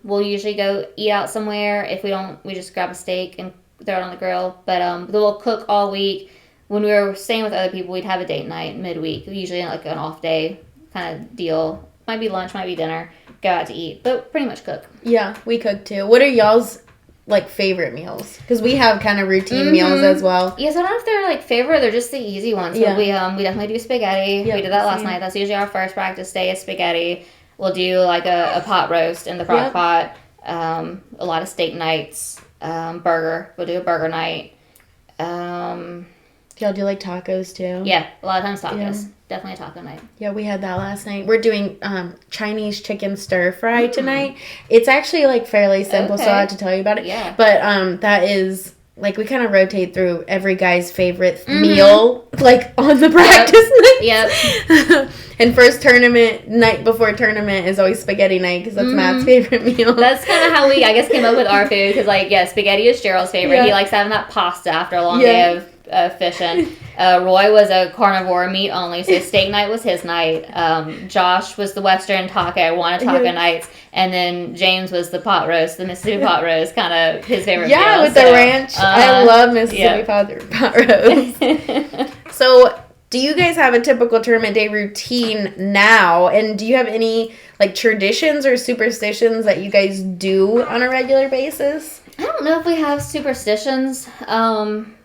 we'll usually go eat out somewhere. If we don't, we just grab a steak and throw it on the grill. But we'll cook all week. When we were staying with other people, we'd have a date night midweek. Usually like an off day kind of deal. Might be lunch, might be dinner. Go out to eat, but pretty much cook. Yeah, we cook too. What are y'all's like favorite meals? Because we have kind of routine meals as well. Yeah, so I don't know if they're like favorite, they're just the easy ones. But we definitely do spaghetti. We did that last night. That's usually our first practice day is spaghetti. We'll do like a pot roast in the crock pot. A lot of steak nights. Burger. We'll do a burger night. Y'all do like tacos too? Yeah, a lot of times tacos. Definitely a taco night. Yeah, we had that last night. We're doing Chinese chicken stir fry tonight. It's actually like fairly simple, so I have to tell you about it. Yeah. But that is like we kind of rotate through every guy's favorite meal, like on the practice night. Yep. And first tournament night before tournament is always spaghetti night, because that's Matt's favorite meal. That's kind of how we, I guess, came up with our food, because like spaghetti is Gerald's favorite. Yeah. He likes having that pasta after a long day of fishing. Roy was a carnivore, meat only, so steak night was his night. Josh was the Western taco, wanted taco nights, and then James was the pot roast, the Mississippi pot roast, kind of his favorite meal. Yeah, with the ranch. I love Mississippi pot roast. So, do you guys have a typical tournament day routine now? And do you have any like traditions or superstitions that you guys do on a regular basis? I don't know if we have superstitions.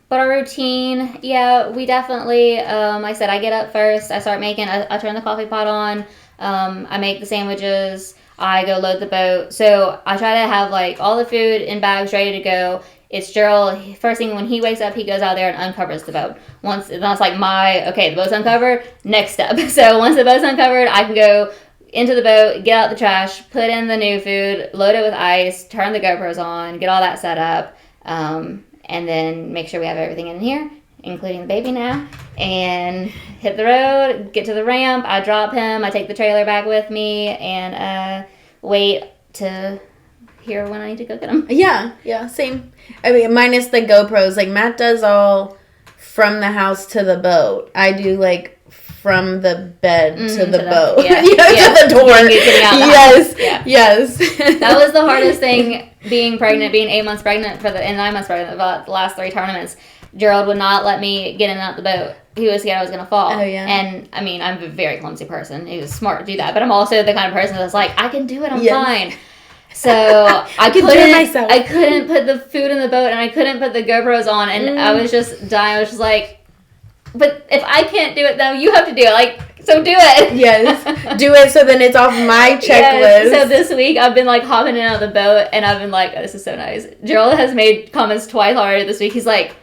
But our routine, we definitely, I said I get up first, I start making, I turn the coffee pot on, I make the sandwiches, I go load the boat. So I try to have like all the food in bags ready to go. It's Gerald, first thing when he wakes up, he goes out there and uncovers the boat. That's like the boat's uncovered, next step. So once the boat's uncovered, I can go into the boat, get out the trash, put in the new food, load it with ice, turn the GoPros on, get all that set up. And then make sure we have everything in here, including the baby now, and hit the road, get to the ramp, I drop him, I take the trailer back with me, and wait to hear when I need to go get him. Yeah, same. I mean, minus the GoPros. Like, Matt does all from the house to the boat. I do, like, from the bed to the boat. To the door. Yes. That was the hardest thing, being 8 months pregnant and 9 months pregnant about the last 3 tournaments. Gerald would not let me get in and out the boat. He was scared I was going to fall. Oh, yeah. And, I mean, I'm a very clumsy person. He was smart to do that. But I'm also the kind of person that's like, I can do it. I'm fine. So I couldn't put the food in the boat, and I couldn't put the GoPros on, and I was just dying. I was just like, but if I can't do it, though, you have to do it. Like, so do it. Yes. Do it so then it's off my checklist. Yes. So this week I've been like hopping in and out of the boat, and I've been like, oh, this is so nice. Gerald has made comments twice already this week. He's like,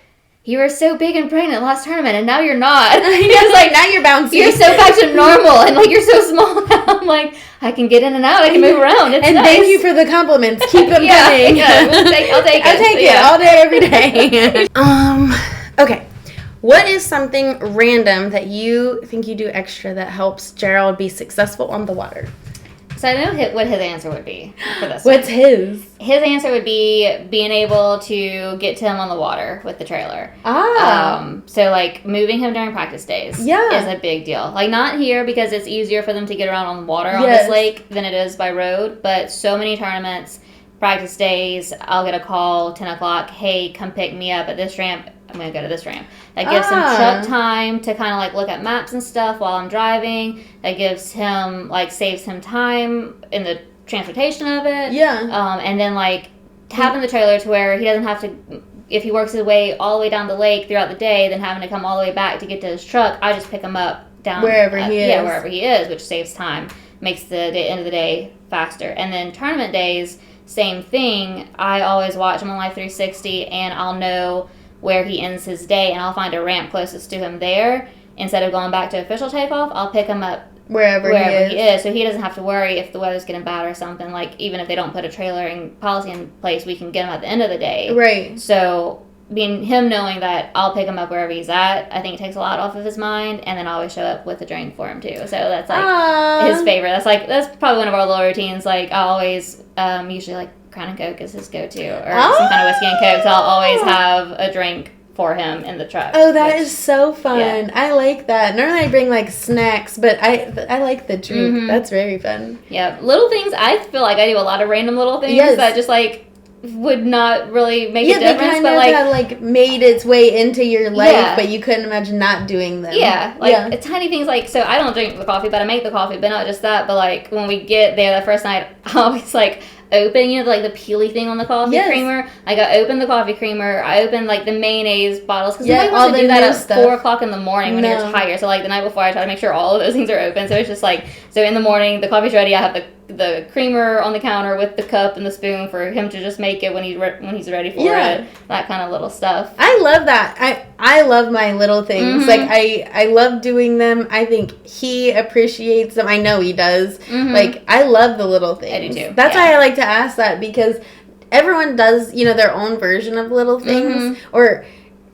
you were so big and pregnant last tournament, and now you're not. He was like, now you're bouncing. You're so back to normal, and like you're so small now. I'm like, I can get in and out. I can move around. It's nice. Thank you for the compliments. Keep them coming. Yeah, I'll take it all day, every day. Okay. What is something random that you think you do extra that helps Gerald be successful on the water? So I know what his answer would be for this. What's his? His answer would be being able to get to him on the water with the trailer. So, like, moving him during practice days is a big deal. Like, not here because it's easier for them to get around on the water on this lake than it is by road. But so many tournaments, practice days, I'll get a call, 10 o'clock, hey, come pick me up at this ramp. I'm going to go to this ramp. That gives him truck time to kind of, like, look at maps and stuff while I'm driving. That gives him, like, saves him time in the transportation of it. Yeah. And then, like, having the trailer to where he doesn't have to, if he works his way all the way down the lake throughout the day, then having to come all the way back to get to his truck, I just pick him up down. Wherever he is. Yeah, wherever he is, which saves time. Makes the end of the day faster. And then tournament days, same thing. I always watch him on Live 360, and I'll know where he ends his day, and I'll find a ramp closest to him there. Instead of going back to official takeoff, I'll pick him up wherever he is. So he doesn't have to worry if the weather's getting bad or something. Like, even if they don't put a trailering policy in place, we can get him at the end of the day. Right. So him knowing that I'll pick him up wherever he's at, I think it takes a lot off of his mind, and then I always show up with a drink for him too. So that's like his favorite. That's probably one of our little routines. Like, I always usually like Crown and Coke is his go-to, or some kind of whiskey and Coke. So I'll always have a drink for him in the truck. Oh, that is so fun. Yeah. I like that. Normally I bring like snacks, but I like the drink. Mm-hmm. That's very fun. Yeah. Little things. I feel like I do a lot of random little things that just like would not really make a difference. But like, have, like made its way into your life, but you couldn't imagine not doing them. Yeah. Like tiny things like, so I don't drink the coffee, but I make the coffee, but not just that, but like when we get there the first night, I always like open, like the peely thing on the coffee creamer. Like, I open the coffee creamer. I open like the mayonnaise bottles, because nobody wants to do that at 4 o'clock in the morning when you're tired. So like the night before, I try to make sure all of those things are open. So it's just like, so in the morning the coffee's ready. I have the creamer on the counter with the cup and the spoon for him to just make it when he's ready for it. That kind of little stuff. I love that. I love my little things. Mm-hmm. Like I love doing them. I think he appreciates them. I know he does. Mm-hmm. Like, I love the little things. I do too. That's why I like to ask that, because everyone does, their own version of little things. Or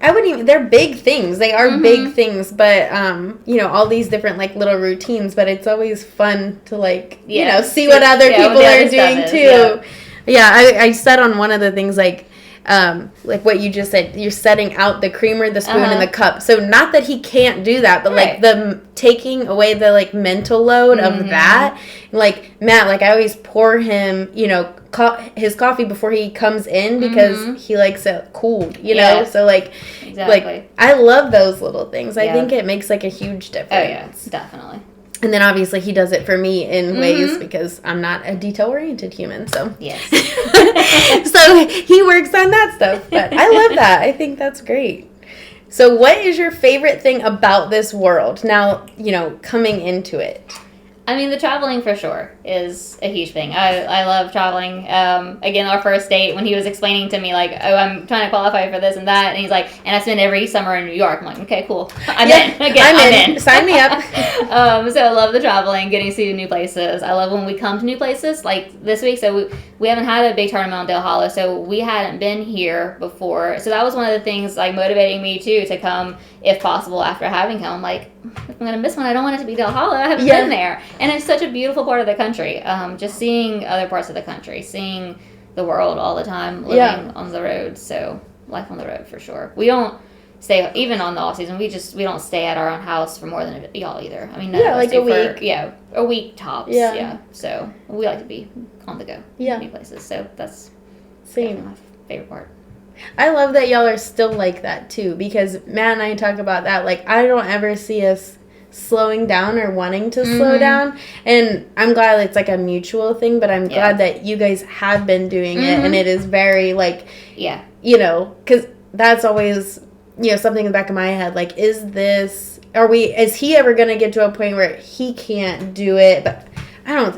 I wouldn't even, they're big things. They are big things, but, all these different, like, little routines, but it's always fun to, like, see what other people are doing, too. Yeah, I said on one of the things, like what you just said, you're setting out the creamer, the spoon, and the cup. So not that he can't do that, but, like, the taking away the, like, mental load of that. Like, Matt, like, I always pour him, his coffee before he comes in, because he likes it cold, know? So, like, like, I love those little things. I think it makes, like, a huge difference. Oh, yeah, definitely. And then, obviously, he does it for me in ways, because I'm not a detail-oriented human, so. Yes. So, he works on that stuff. But I love that. I think that's great. So, what is your favorite thing about this world now, coming into it? I mean, the traveling for sure is a huge thing. I love traveling. Again, our first date, when he was explaining to me, like, oh, I'm trying to qualify for this and that, and he's like, and I spend every summer in New York. I'm like, okay, cool. I'm in. Again, I'm in. Sign me up. So I love the traveling, getting to see new places. I love when we come to new places, like this week. So we haven't had a big tournament on Dale Hollow, so we hadn't been here before. So that was one of the things, like, motivating me, too, to come, if possible, after having him. Like, if I'm going to miss one, I don't want it to be Dale Hollow. I haven't been there. And it's such a beautiful part of the country. Just seeing other parts of the country, seeing the world all the time, living on the road. So, life on the road for sure. We don't stay, even on the off season, we don't stay at our own house for more than y'all either. I mean, none of us like do a week. A week tops. Yeah. So, we like to be on the go. New places. So, that's my favorite part. I love that y'all are still like that, too, because Matt and I talk about that. Like, I don't ever see us slowing down or wanting to slow down, and I'm glad it's like a mutual thing, but I'm glad that you guys have been doing it, and it is very, like, because that's always, something in the back of my head, like, is he ever going to get to a point where he can't do it? But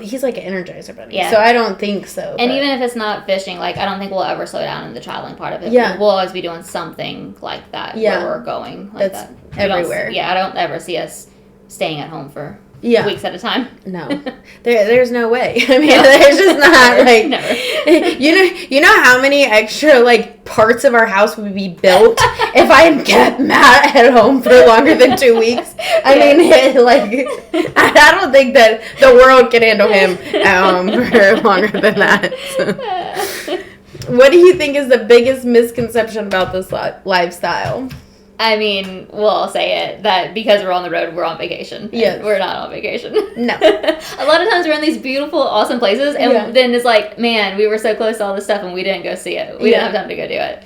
he's like an Energizer bunny. So I don't think so. And even if it's not fishing, like, I don't think we'll ever slow down in the traveling part of it. Yeah. We'll always be doing something like that where we're going like that's that. Everywhere. I don't ever see us staying at home for weeks at a time. No. There's no way. I mean, there's just not, like, never. you know how many extra, like, parts of our house would be built if I had kept Matt at home for longer than 2 weeks. I mean, like, I don't think that the world can handle him for longer than that. So. What do you think is the biggest misconception about this lifestyle? I mean, I'll say it, that because we're on the road, we're on vacation. Yes. We're not on vacation. No. A lot of times we're in these beautiful, awesome places, and then it's like, man, we were so close to all this stuff, and we didn't go see it. We didn't have time to go do it.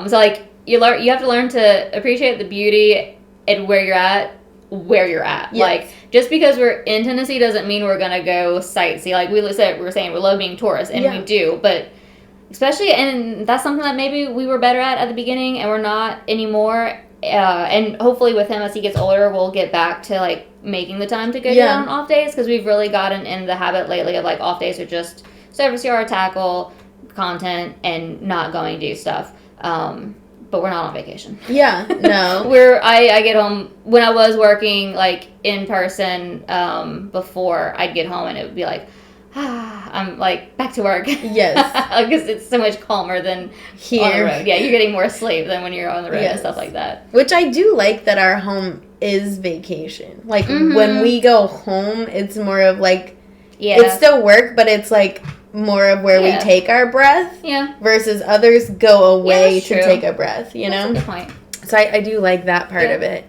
So, like, you have to learn to appreciate the beauty and where you're at. Yes. Like, just because we're in Tennessee doesn't mean we're going to go sightsee. Like, we were saying, we love being tourists, and we do, but... Especially, and that's something that maybe we were better at the beginning, and we're not anymore. And hopefully with him, as he gets older, we'll get back to, like, making the time to go down on off days, because we've really gotten in the habit lately of, like, off days are just service yard, tackle, content, and not going to do stuff. But we're not on vacation. Yeah, no. I get home, when I was working, like, in person before, I'd get home, and it would be like, I'm like back to work. Yes, because it's so much calmer than here on the road. Yeah, you're getting more sleep than when you're on the road and stuff like that. Which I do like that our home is vacation. Like when we go home, it's more of like it's still work, but it's like more of where we take our breath. Yeah. Versus others go away to take a breath. You know. That's a good point. So I do like that part of it.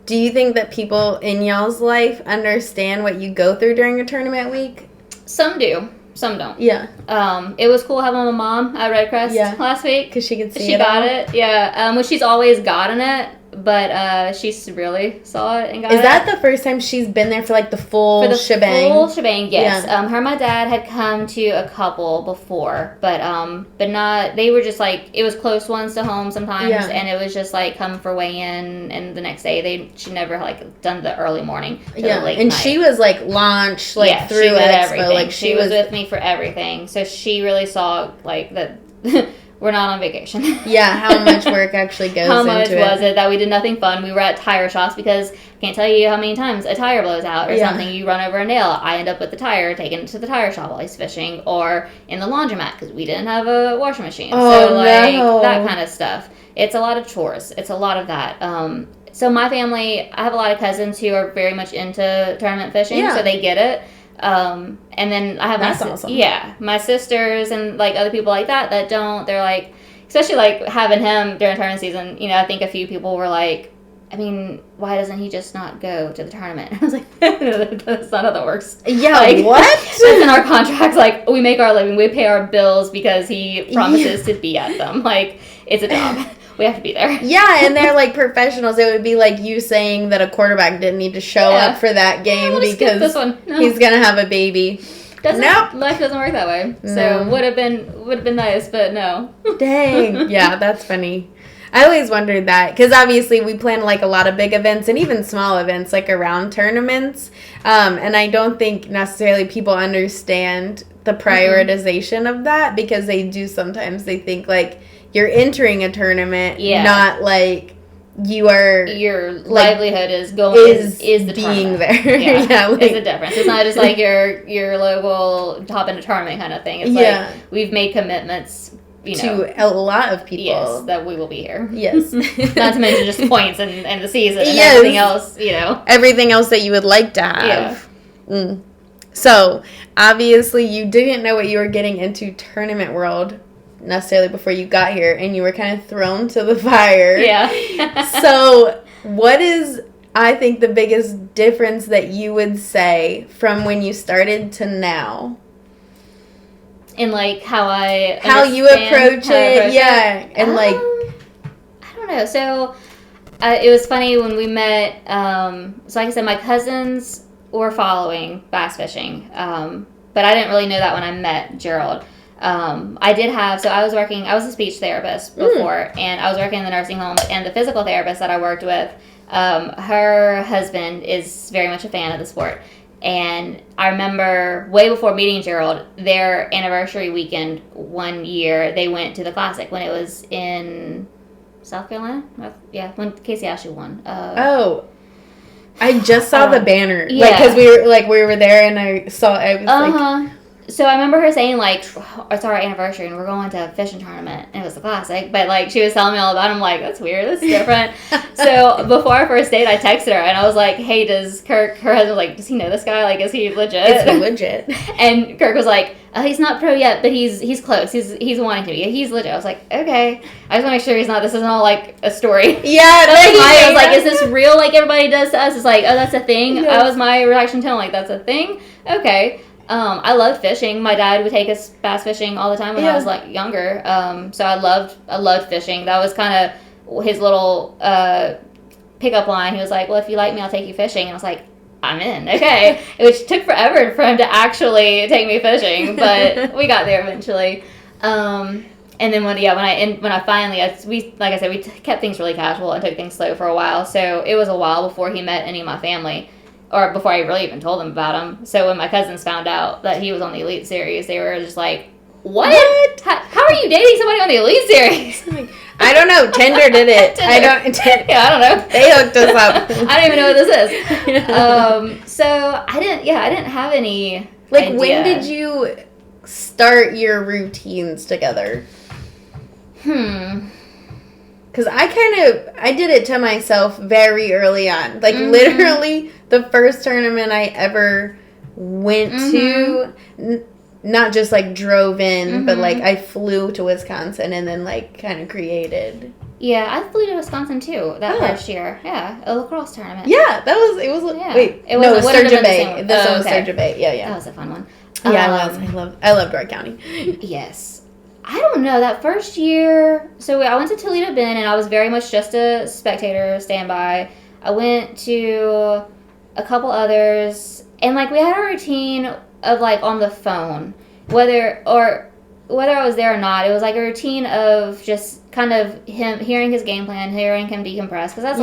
Do you think that people in y'all's life understand what you go through during a tournament week? Some do, some don't. Yeah. It was cool having my mom at Red Crest last week. Because she could see She got it, yeah. Well, she's always gotten it, but she really saw it and got it. Is that the first time she's been there for, like, the full shebang? For the full shebang, yes. Yeah. Her and my dad had come to a couple before, but not, they were just, like, it was close ones to home sometimes, and it was just, like, come for weigh-in, and the next day, she never, like, done the early morning to the late night. She was, like, launched, like, through she did Expo. Everything. Like, she was with me for everything, so she really saw, like, that... We're not on vacation. Yeah, how much work actually goes into it. How much was it that we did nothing fun? We were at tire shops because I can't tell you how many times a tire blows out or something. You run over a nail. I end up with the tire, taken it to the tire shop while he's fishing, or in the laundromat because we didn't have a washing machine. So, that kind of stuff. It's a lot of chores. It's a lot of that. So my family, I have a lot of cousins who are very much into tournament fishing, so they get it. And then I have my sisters and like other people like that don't. They're like, especially like having him during tournament season. You know, I think a few people were like, I mean, why doesn't he just not go to the tournament? I was like, no, that's not how that works. Yeah, like, what? That's in our contracts. Like, we make our living, we pay our bills because he promises to be at them. Like, it's a job. We have to be there. Yeah, and they're like professionals. It would be like you saying that a quarterback didn't need to show up for that game because he's gonna have a baby. Life doesn't work that way. No. So would have been nice, but no. Dang. Yeah, that's funny. I always wondered that because obviously we plan like a lot of big events and even small events like around tournaments, and I don't think necessarily people understand the prioritization of that because they do sometimes they think like you're entering a tournament, not like you are your livelihood is the being tournament. There. Yeah, like, it's a difference. It's not just like your local hop in a tournament kind of thing. It's like we've made commitments. To a lot of people. Yes, that we will be here. Yes. Not to mention just points and the season and everything else, Everything else that you would like to have. Yeah. So, obviously, you didn't know what you were getting into tournament world necessarily before you got here, and you were kind of thrown to the fire. Yeah. So, what is, I think, the biggest difference that you would say from when you started to now? In like how you approach it, and like I don't know. So it was funny when we met. So like I said, my cousins were following bass fishing, but I didn't really know that when I met Gerald. I did have. So I was a speech therapist before, and I was working in the nursing home, and the physical therapist that I worked with, her husband is very much a fan of the sport. And I remember way before meeting Gerald, their anniversary weekend one year, they went to the Classic when it was in South Carolina. Yeah, when Casey Ashley won. I just saw the banner. Yeah. Like, because we were there and I saw it. I was like, So I remember her saying, like, it's our anniversary and we're going to a fishing tournament. And it was a classic. But, like, she was telling me all about it. I'm like, that's weird. That's different. So before our first date, I texted her and I was like, hey, does Kirk, her husband was like, does he know this guy? Like, is he legit? Is he legit? And Kirk was like, oh, he's not pro yet, but he's close. He's wanting to be. He's legit. I was like, okay. I just want to make sure he's not. This isn't all, like, a story. Yeah. I was like, is this real like everybody does to us? It's like, oh, that's a thing. Yes. That was my reaction tone. Like, that's a thing? Okay. I loved fishing. My dad would take us bass fishing all the time when I was like younger. So I loved fishing. That was kind of his little pickup line. He was like, well, if you like me, I'll take you fishing. And I was like, I'm in. Okay. Which took forever for him to actually take me fishing, but we got there eventually. And then when I finally, we kept things really casual and took things slow for a while. So it was a while before he met any of my family. Or before I really even told them about him. So when my cousins found out that he was on the Elite Series, they were just like, what? How are you dating somebody on the Elite Series? I don't know. Tinder did it. I don't know. They hooked us up. I don't even know what this is. So I didn't have any idea. When did you start your routines together? Because I did it to myself very early on. Like, literally, the first tournament I ever went to, not just, like, drove in, but, like, I flew to Wisconsin and then, like, kind of created. Yeah, I flew to Wisconsin, too, that first year. Yeah, a lacrosse tournament. Yeah, Sturgeon Bay. This one was Sturgeon Bay. Yeah. That was a fun one. Yeah, it was. I loved Rock County. Yes. I don't know, that first year, so I went to Toledo Bend, and I was very much just a spectator, standby. I went to a couple others, and, like, we had a routine of, like, on the phone, whether I was there or not. It was, like, a routine of just kind of him, hearing his game plan, hearing him decompress, because that's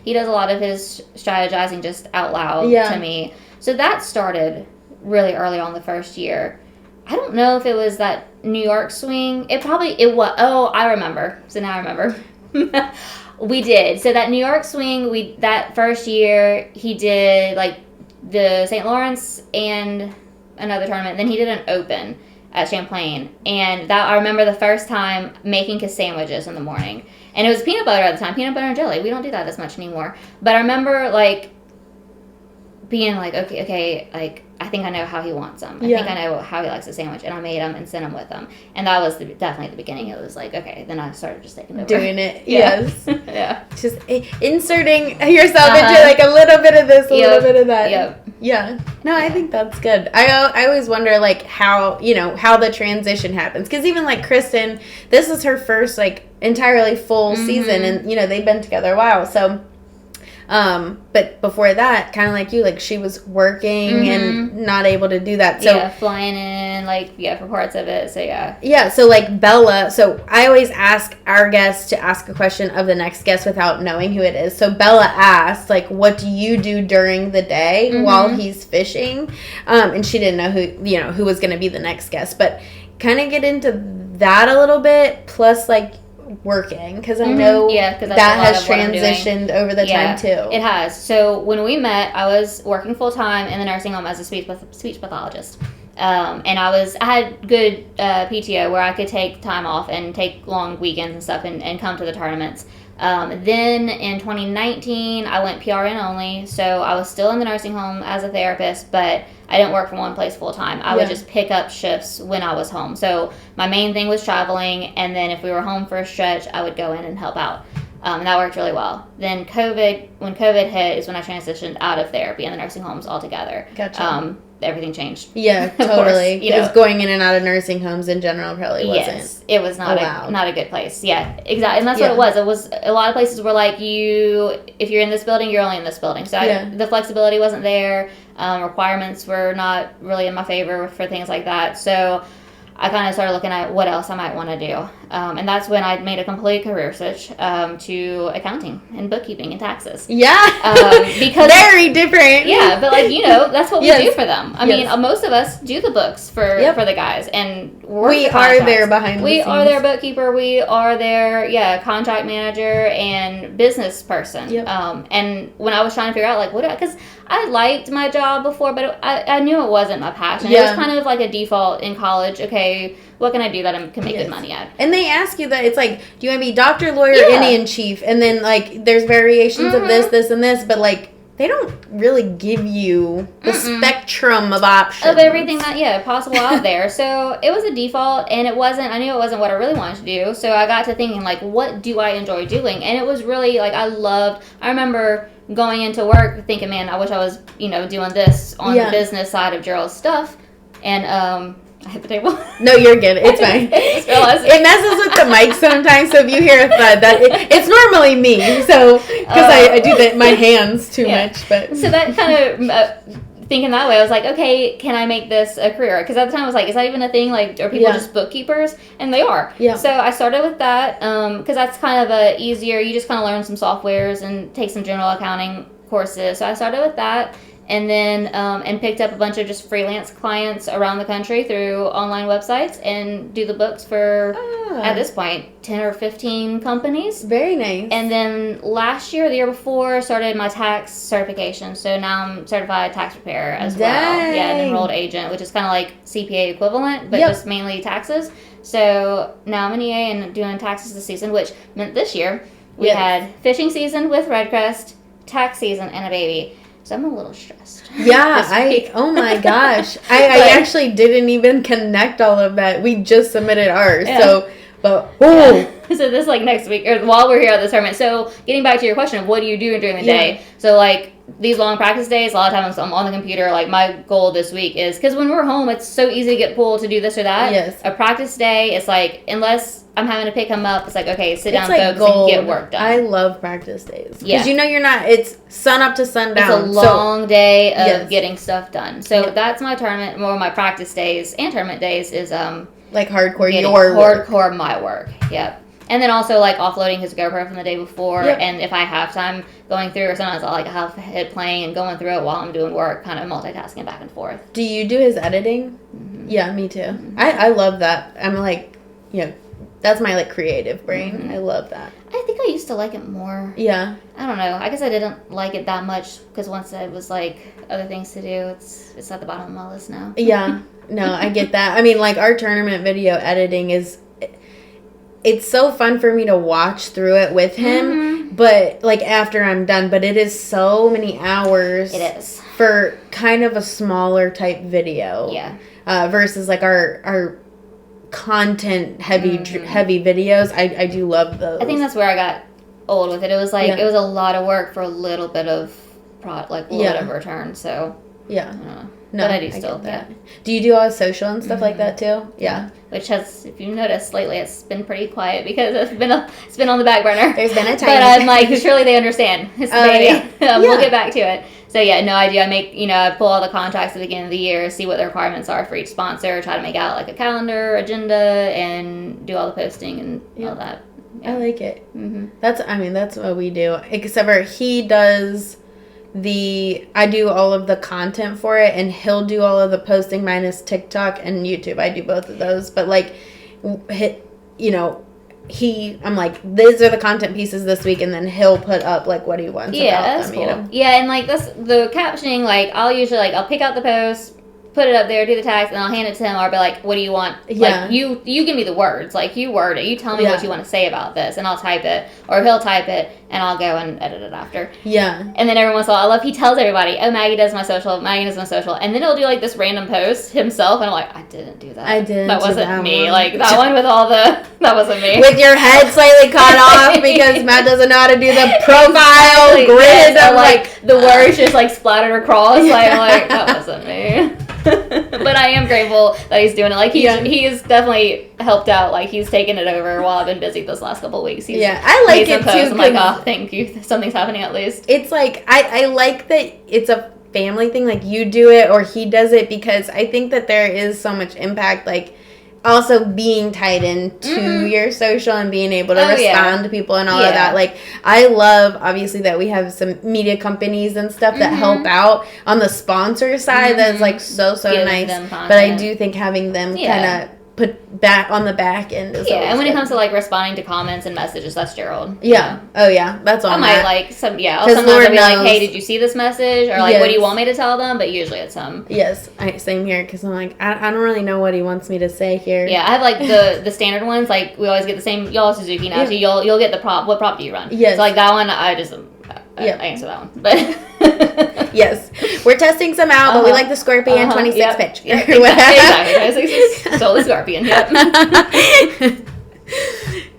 he does a lot of his strategizing just out loud to me. So that started really early on the first year. I don't know if it was that New York swing. It was. Oh, I remember. So now I remember. We did. So that New York swing, that first year, he did, like, the St. Lawrence and another tournament. Then he did an open at Champlain. And that I remember the first time making his sandwiches in the morning. And it was peanut butter at the time. Peanut butter and jelly. We don't do that as much anymore. But I remember, like, being like, okay, like, I think I know how he wants them. I think I know how he likes a sandwich. And I made them and sent them with him. And that was definitely the beginning. It was like, okay. Then I started just taking over. Doing it. Yes. Yeah. Just inserting yourself into, like, a little bit of this, a little bit of that. Yep. Yeah. No, I think that's good. I always wonder, like, how the transition happens. Because even, like, Kristen, this is her first, like, entirely full season. And, they've been together a while. So... but before that, kind of like you, like, she was working and not able to do that. So flying in, like, for parts of it. So yeah. So, like, Bella. So I always ask our guests to ask a question of the next guest without knowing who it is. So Bella asked, like, what do you do during the day while he's fishing? And she didn't know who was going to be the next guest, but kind of get into that a little bit. Plus, like, working, because I know that has transitioned over the time too. It has. So when we met, I was working full time in the nursing home as a speech pathologist, and I had good PTO where I could take time off and take long weekends and stuff and come to the tournaments. Then in 2019, I went PRN only, so I was still in the nursing home as a therapist, but I didn't work from one place full time. I would just pick up shifts when I was home. So my main thing was traveling, and then if we were home for a stretch, I would go in and help out. And that worked really well. Then when COVID hit is when I transitioned out of therapy and the nursing homes altogether. Gotcha. Everything changed. Yeah, totally. Because going in and out of nursing homes in general probably wasn't. Yes, it was not a good place. Yeah, exactly. And that's what it was. It was a lot of places were like, if you're in this building, you're only in this building. So the flexibility wasn't there. Requirements were not really in my favor for things like that. So I kind of started looking at what else I might want to do. And that's when I made a complete career switch to accounting and bookkeeping and taxes. Yeah. Because very different. Yeah, but that's what we do for them. I mean, most of us do the books for the guys. And we are there behind the scenes. We are their bookkeeper. We are their, contract manager and business person. Yep. And when I was trying to figure out, because I liked my job before, but I knew it wasn't my passion. Yeah. It was kind of like a default in college. Okay, what can I do that I can make good money at? And they ask you that, it's like, do you want to be doctor, lawyer, Yeah. Indian chief? And then, like, there's variations of this, and this, but, like, they don't really give you the spectrum of options. Of everything that, possible out there. So it was a default, and I knew it wasn't what I really wanted to do. So I got to thinking, like, what do I enjoy doing? And it was really, like, I remember going into work thinking, man, I wish I was, doing this on the business side of Gerald's stuff. And, I hit the table. No, you're good. It's fine. It messes with the mic sometimes, so if you hear a thud, it's normally me. So, because I do my hands too much. But so that kind of thinking that way, I was like, okay, can I make this a career? Because at the time I was like, is that even a thing? Like, are people just bookkeepers? And they are. Yeah. So I started with that because that's kind of a easier. You just kind of learn some softwares and take some general accounting courses. So I started with that. And then and picked up a bunch of just freelance clients around the country through online websites and do the books for, at this point, 10 or 15 companies. Very nice. And then last year, the year before, started my tax certification. So now I'm certified tax preparer as well. Yeah, an enrolled agent, which is kind of like CPA equivalent, but just mainly taxes. So now I'm an EA and doing taxes this season, which meant this year we had fishing season with Redcrest, tax season, and a baby. So I'm a little stressed. Yeah, oh my gosh. I actually didn't even connect all of that. We just submitted ours. Yeah. So, but, So this, like, next week, or while we're here at this tournament. So getting back to your question of what do you do during the day? So, like, these long practice days, a lot of times I'm on the computer. Like, my goal this week is, because when we're home, it's so easy to get pulled to do this or that. Yes. A practice day, it's like, unless I'm having to pick them up, it's like, okay, sit down, folks, and get work done. I love practice days. Because it's sun up to sundown. It's a long day of getting stuff done. So that's my tournament, or my practice days and tournament days is like hardcore hardcore my work. Yep. And then also, like, offloading his GoPro from the day before, and if I have time going through, or sometimes I'll, like, have it playing and going through it while I'm doing work, kind of multitasking back and forth. Do you do his editing? Mm-hmm. Yeah, me too. Mm-hmm. I love that. I'm, like, that's my, like, creative brain. Mm-hmm. I love that. I think I used to like it more. Yeah. I don't know. I guess I didn't like it that much, because once it was, like, other things to do, it's at the bottom of my list now. Yeah. No, I get that. I mean, like, our tournament video editing is... It's so fun for me to watch through it with him, but, like, after I'm done. But it is so many hours. It is. For kind of a smaller type video. Yeah. Versus, like, our content heavy videos. I do love those. I think that's where I got old with it. It was, like, it was a lot of work for a little bit of, a little bit of return, so. Yeah. No, but I do still. That. Do you do all social and stuff like that too? Yeah. Which has, if you noticed lately, it's been pretty quiet because it's been on the back burner. There's been a time. But I'm like, surely they understand. It's the baby. We'll get back to it. So no, I do. I make, I pull all the contracts at the beginning of the year, see what the requirements are for each sponsor, try to make out like a calendar, agenda, and do all the posting and all that. Yeah. I like it. Mm-hmm. That's what we do. Except for he does. I do all of the content for it, and he'll do all of the posting minus TikTok and YouTube. I do both of those, but like, I'm like, these are the content pieces this week, and then he'll put up like what he wants about them. Cool. Yeah, and like the captioning, like I'll usually I'll pick out the post, put it up there, do the tags, and I'll hand it to him. Or I'll be like, what do you want? Yeah. Like, you give me the words. Like, you word it. You tell me what you want to say about this, and I'll type it. Or he'll type it, and I'll go and edit it after. Yeah. And then every once in a while, he tells everybody, oh, Maggie does my social, and then he'll do, like, this random post himself, and I'm like, I didn't do that. I didn't That wasn't that me. one. Like, that one with all the, that wasn't me. With your head slightly cut off because Matt doesn't know how to do the profile grid. Or, like, the words just, like, splattered across. Like, I'm like, that wasn't me. But I am grateful that he's doing it. Like, he has definitely helped out. Like, he's taken it over while I've been busy this last couple of weeks. I like it too. I'm like, oh, thank you. Something's happening at least. It's like, I like that it's a family thing. Like, you do it or he does it, because I think that there is so much impact. Like, also being tied into your social and being able to respond to people and all of that. Like, I love, obviously, that we have some media companies and stuff that help out on the sponsor side. That's, like, so nice. But I do think having them kind of put back on the back end. And when it comes to like responding to comments and messages, that's Gerald. Yeah. Oh yeah, that's all. I might like sometimes I'll be like, hey, did you see this message, or like, what do you want me to tell them? But usually it's him. Yes, same here, because I'm like, I don't really know what he wants me to say here. Yeah, I have like the standard ones. Like we always get the same. Y'all Suzuki now, so you'll get the prop. What prop do you run? Yes. So like that one, I answer that one, but. Yes, we're testing some out, but we like the Scorpion 26 pitch. Yep, exactly. Stole the Scorpion. Yep.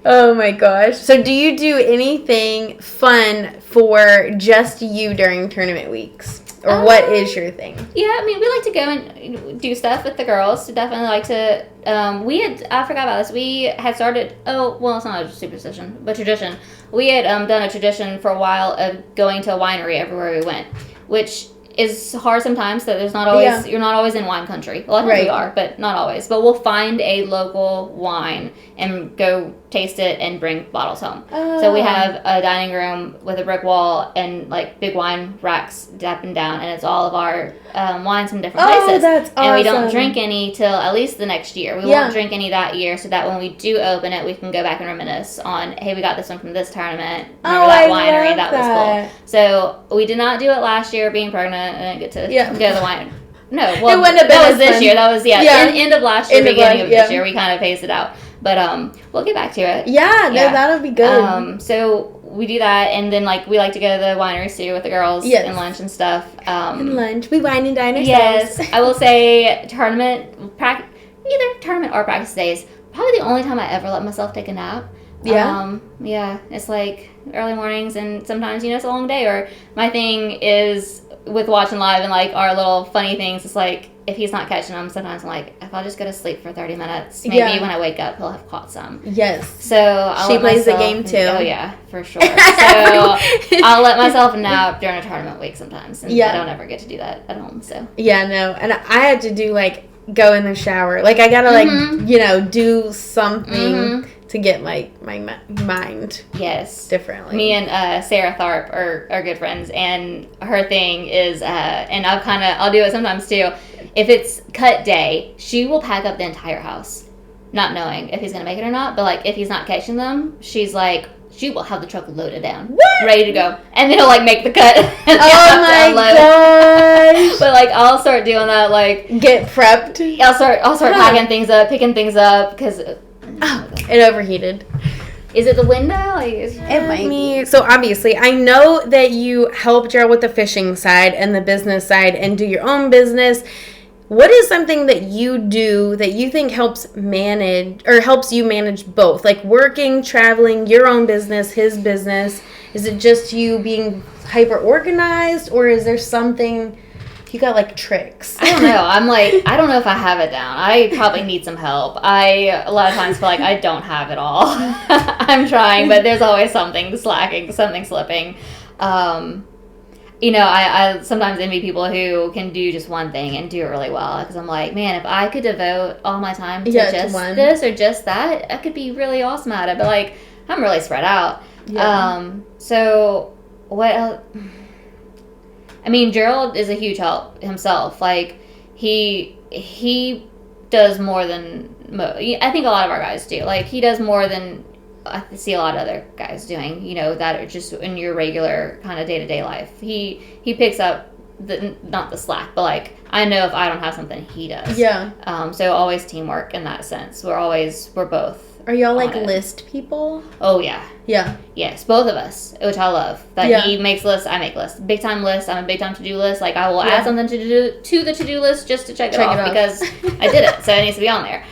Oh my gosh. So do you do anything fun for just you during tournament weeks? Or what is your thing? Yeah, I mean, we like to go and do stuff with the girls. Definitely like to, I forgot about this. We had started, it's not a superstition, but tradition. We had done a tradition for a while of going to a winery everywhere we went, which is hard sometimes, that there's not always, you're not always in wine country. A lot of times we are, but not always. But we'll find a local wine and go taste it and bring bottles home. So we have a dining room with a brick wall and like big wine racks up and down, and it's all of our wines from different places. That's awesome. And we don't drink any till at least the next year. We won't drink any that year, so that when we do open it, we can go back and reminisce on, hey, we got this one from this tournament. Remember that winery? That was cool. So we did not do it last year, being pregnant. I didn't get to go to the wine. No, well, that was this year. That was end of last year, beginning of this year. We kind of phased it out, but we'll get back to it. Yeah, no, that'll be good. So we do that, and then like we like to go to the winery too with the girls and lunch and stuff. And lunch, we wine and dine ourselves. Yes, I will say either tournament or practice days. Probably the only time I ever let myself take a nap. Yeah, it's like early mornings, and sometimes it's a long day. Or my thing is with watching live and like our little funny things, it's like if he's not catching them, sometimes I'm like, if I'll just go to sleep for 30 minutes, maybe when I wake up he'll have caught some. Yes. So she plays the game too. Oh yeah, for sure. So I'll let myself nap during a tournament week sometimes, and I don't ever get to do that at home. So and I had to do like go in the shower, like I gotta like do something to get my mind differently. Me and Sarah Tharp are good friends, and her thing is and I'll do it sometimes too. If it's cut day, she will pack up the entire house, not knowing if he's gonna make it or not. But like if he's not catching them, she's like, she will have the truck loaded down, ready to go, and then he'll like make the cut. And oh my gosh! But like I'll start doing that, like get prepped. I'll start packing things up, picking things up, because it overheated. Is it the window? It might be. So obviously, I know that you help Gerald with the fishing side and the business side, and do your own business. What is something that you do that you think helps you manage both? Like working, traveling, your own business, his business. Is it just you being hyper organized, or is there something you got like tricks? I don't know. I don't know if I have it down. I probably need some help. A lot of times feel like I don't have it all. I'm trying, but there's always something slacking, something slipping. I sometimes envy people who can do just one thing and do it really well, because I'm like, man, if I could devote all my time to just this or just that, I could be really awesome at it. But like, I'm really spread out. So what else? I mean, Gerald is a huge help himself. Like, he does more than I think a lot of our guys do. Like, he does more than I see a lot of other guys doing, that are just in your regular kind of day-to-day life. He picks up not the slack, but like, I know if I don't have something, he does. Yeah. So always teamwork in that sense. We're both. Are y'all like list people? Oh yeah. Yeah. Yes, both of us, which I love. That he makes lists, I make lists. Big time lists, I'm a big time to-do list. Like, I will add something to the to-do list just to check it off because I did it, so it needs to be on there.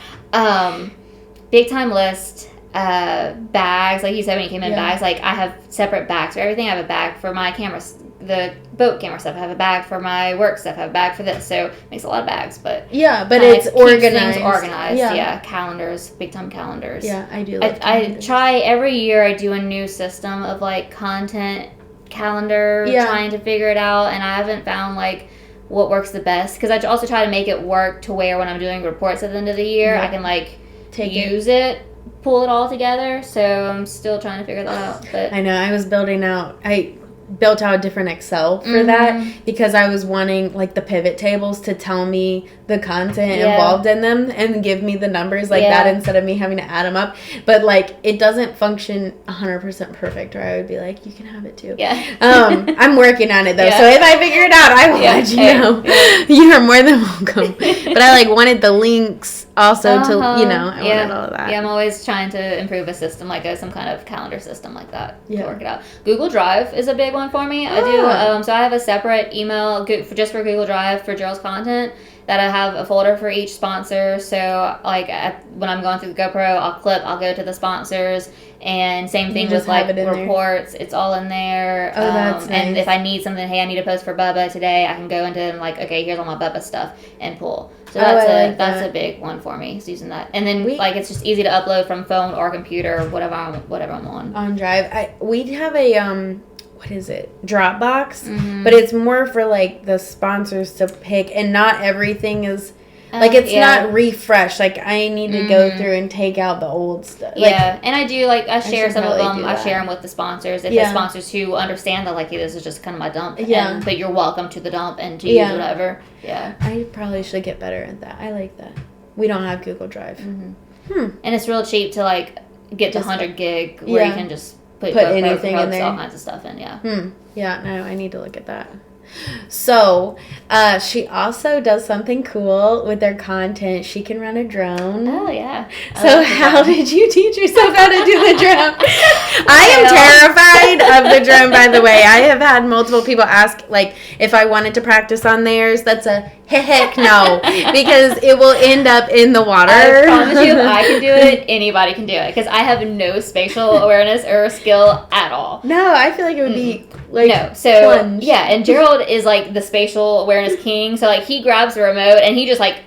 Big time list. Bags, like you said when you came in, bags, like I have separate bags for everything. I have a bag for my cameras, the boat camera stuff. I have a bag for my work stuff. I have a bag for this. So it makes a lot of bags, but it's organized. Things organized. Yeah, calendars, big time calendars. Yeah, I do. I try every year. I do a new system of like content calendar, trying to figure it out, and I haven't found like what works the best, because I also try to make it work to where when I'm doing reports at the end of the year, I can like use it. Pull it all together, so I'm still trying to figure that out. But I know I was building out. I built out a different Excel for that because I was wanting like the pivot tables to tell me the content involved in them and give me the numbers like that instead of me having to add them up. But like it doesn't function 100% perfect, or I would be like, you can have it too. I'm working on it though, so if I figure it out, I will let you know. You are more than welcome. But I like wanted the links also to, you know, I wanted all of that. Yeah, I'm always trying to improve a system, like some kind of calendar system like that to work it out. Google Drive is a big one for me. I do, so I have a separate email just for Google Drive for Gerald's content that I have a folder for each sponsor. So like when I'm going through the GoPro, I'll go to the sponsors, and same thing with like reports. It's all in there. Oh, that's nice. And if I need something, hey, I need a post for Bubba today, I can go into and like, okay, here's all my Bubba stuff and pull. So that's a big one for me, is using that. And then like it's just easy to upload from phone or computer, whatever I'm on. On Drive, we have a what is it? Dropbox, but it's more for like the sponsors to pick, and not everything is like it's not refreshed. Like I need to go through and take out the old stuff. And I do I share some of them. I share them with the sponsors. If the sponsors who understand that like, hey, this is just kind of my dump. But you're welcome to the dump and to use whatever. Yeah. I probably should get better at that. I like that. We don't have Google Drive. And it's real cheap to like get to 100 gig where you can just put anything in there, all kinds of stuff in. Yeah, no, I need to look at that. So, she also does something cool with her content. She can run a drone. Oh, yeah. So how did you teach yourself how to do the drone? I am terrified of the drone, by the way. I have had multiple people ask, like, if I wanted to practice on theirs. That's a heck no, because it will end up in the water. I promise you, if I can do it, anybody can do it, because I have no spatial awareness or skill at all. No, I feel like it would be like plunge. Yeah, and Gerald is like the spatial awareness king, so like he grabs the remote and he just like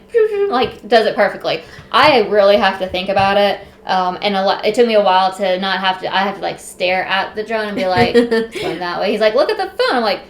does it perfectly. I really have to think about it. And it took me a while to not have to. I have to like stare at the drone and be like, it's going that way. He's like, look at the phone. I'm like,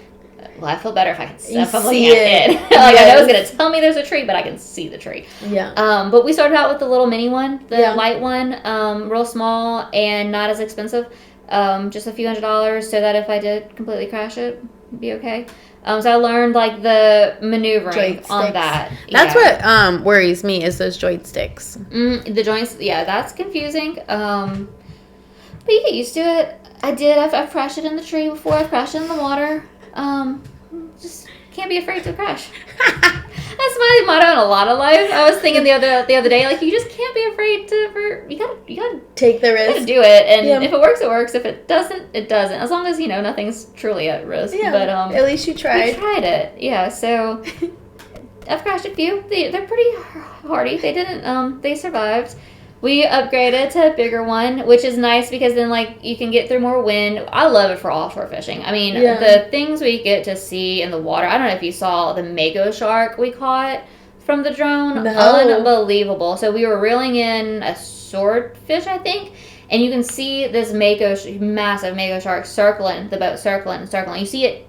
well, I feel better if I can see it. Like I know it's gonna tell me there's a tree, but I can see the tree. Yeah. But we started out with the little mini one, the light one, real small and not as expensive. Just a few $100s, so that if I did completely crash it, it'd be okay. So I learned like the maneuvering on that. That's what worries me, is those joysticks. The joints, that's confusing. But you get used to it. I've crashed it in the tree before. I've crashed it in the water. Just can't be afraid to crash. That's my motto in a lot of life. I was thinking the other day, like, you just can't be afraid to. You gotta take the risk. You gotta do it, and if it works, it works. If it doesn't, it doesn't. As long as nothing's truly at risk. Yeah. But at least you tried. We tried it. Yeah. So I've crashed a few. They're pretty hardy. They didn't. They survived. We upgraded to a bigger one, which is nice because then, like, you can get through more wind. I love it for offshore fishing. I mean, the things we get to see in the water. I don't know if you saw the mako shark we caught from the drone. No. Unbelievable. So we were reeling in a swordfish, I think. And you can see this massive mako shark circling the boat, circling. You see it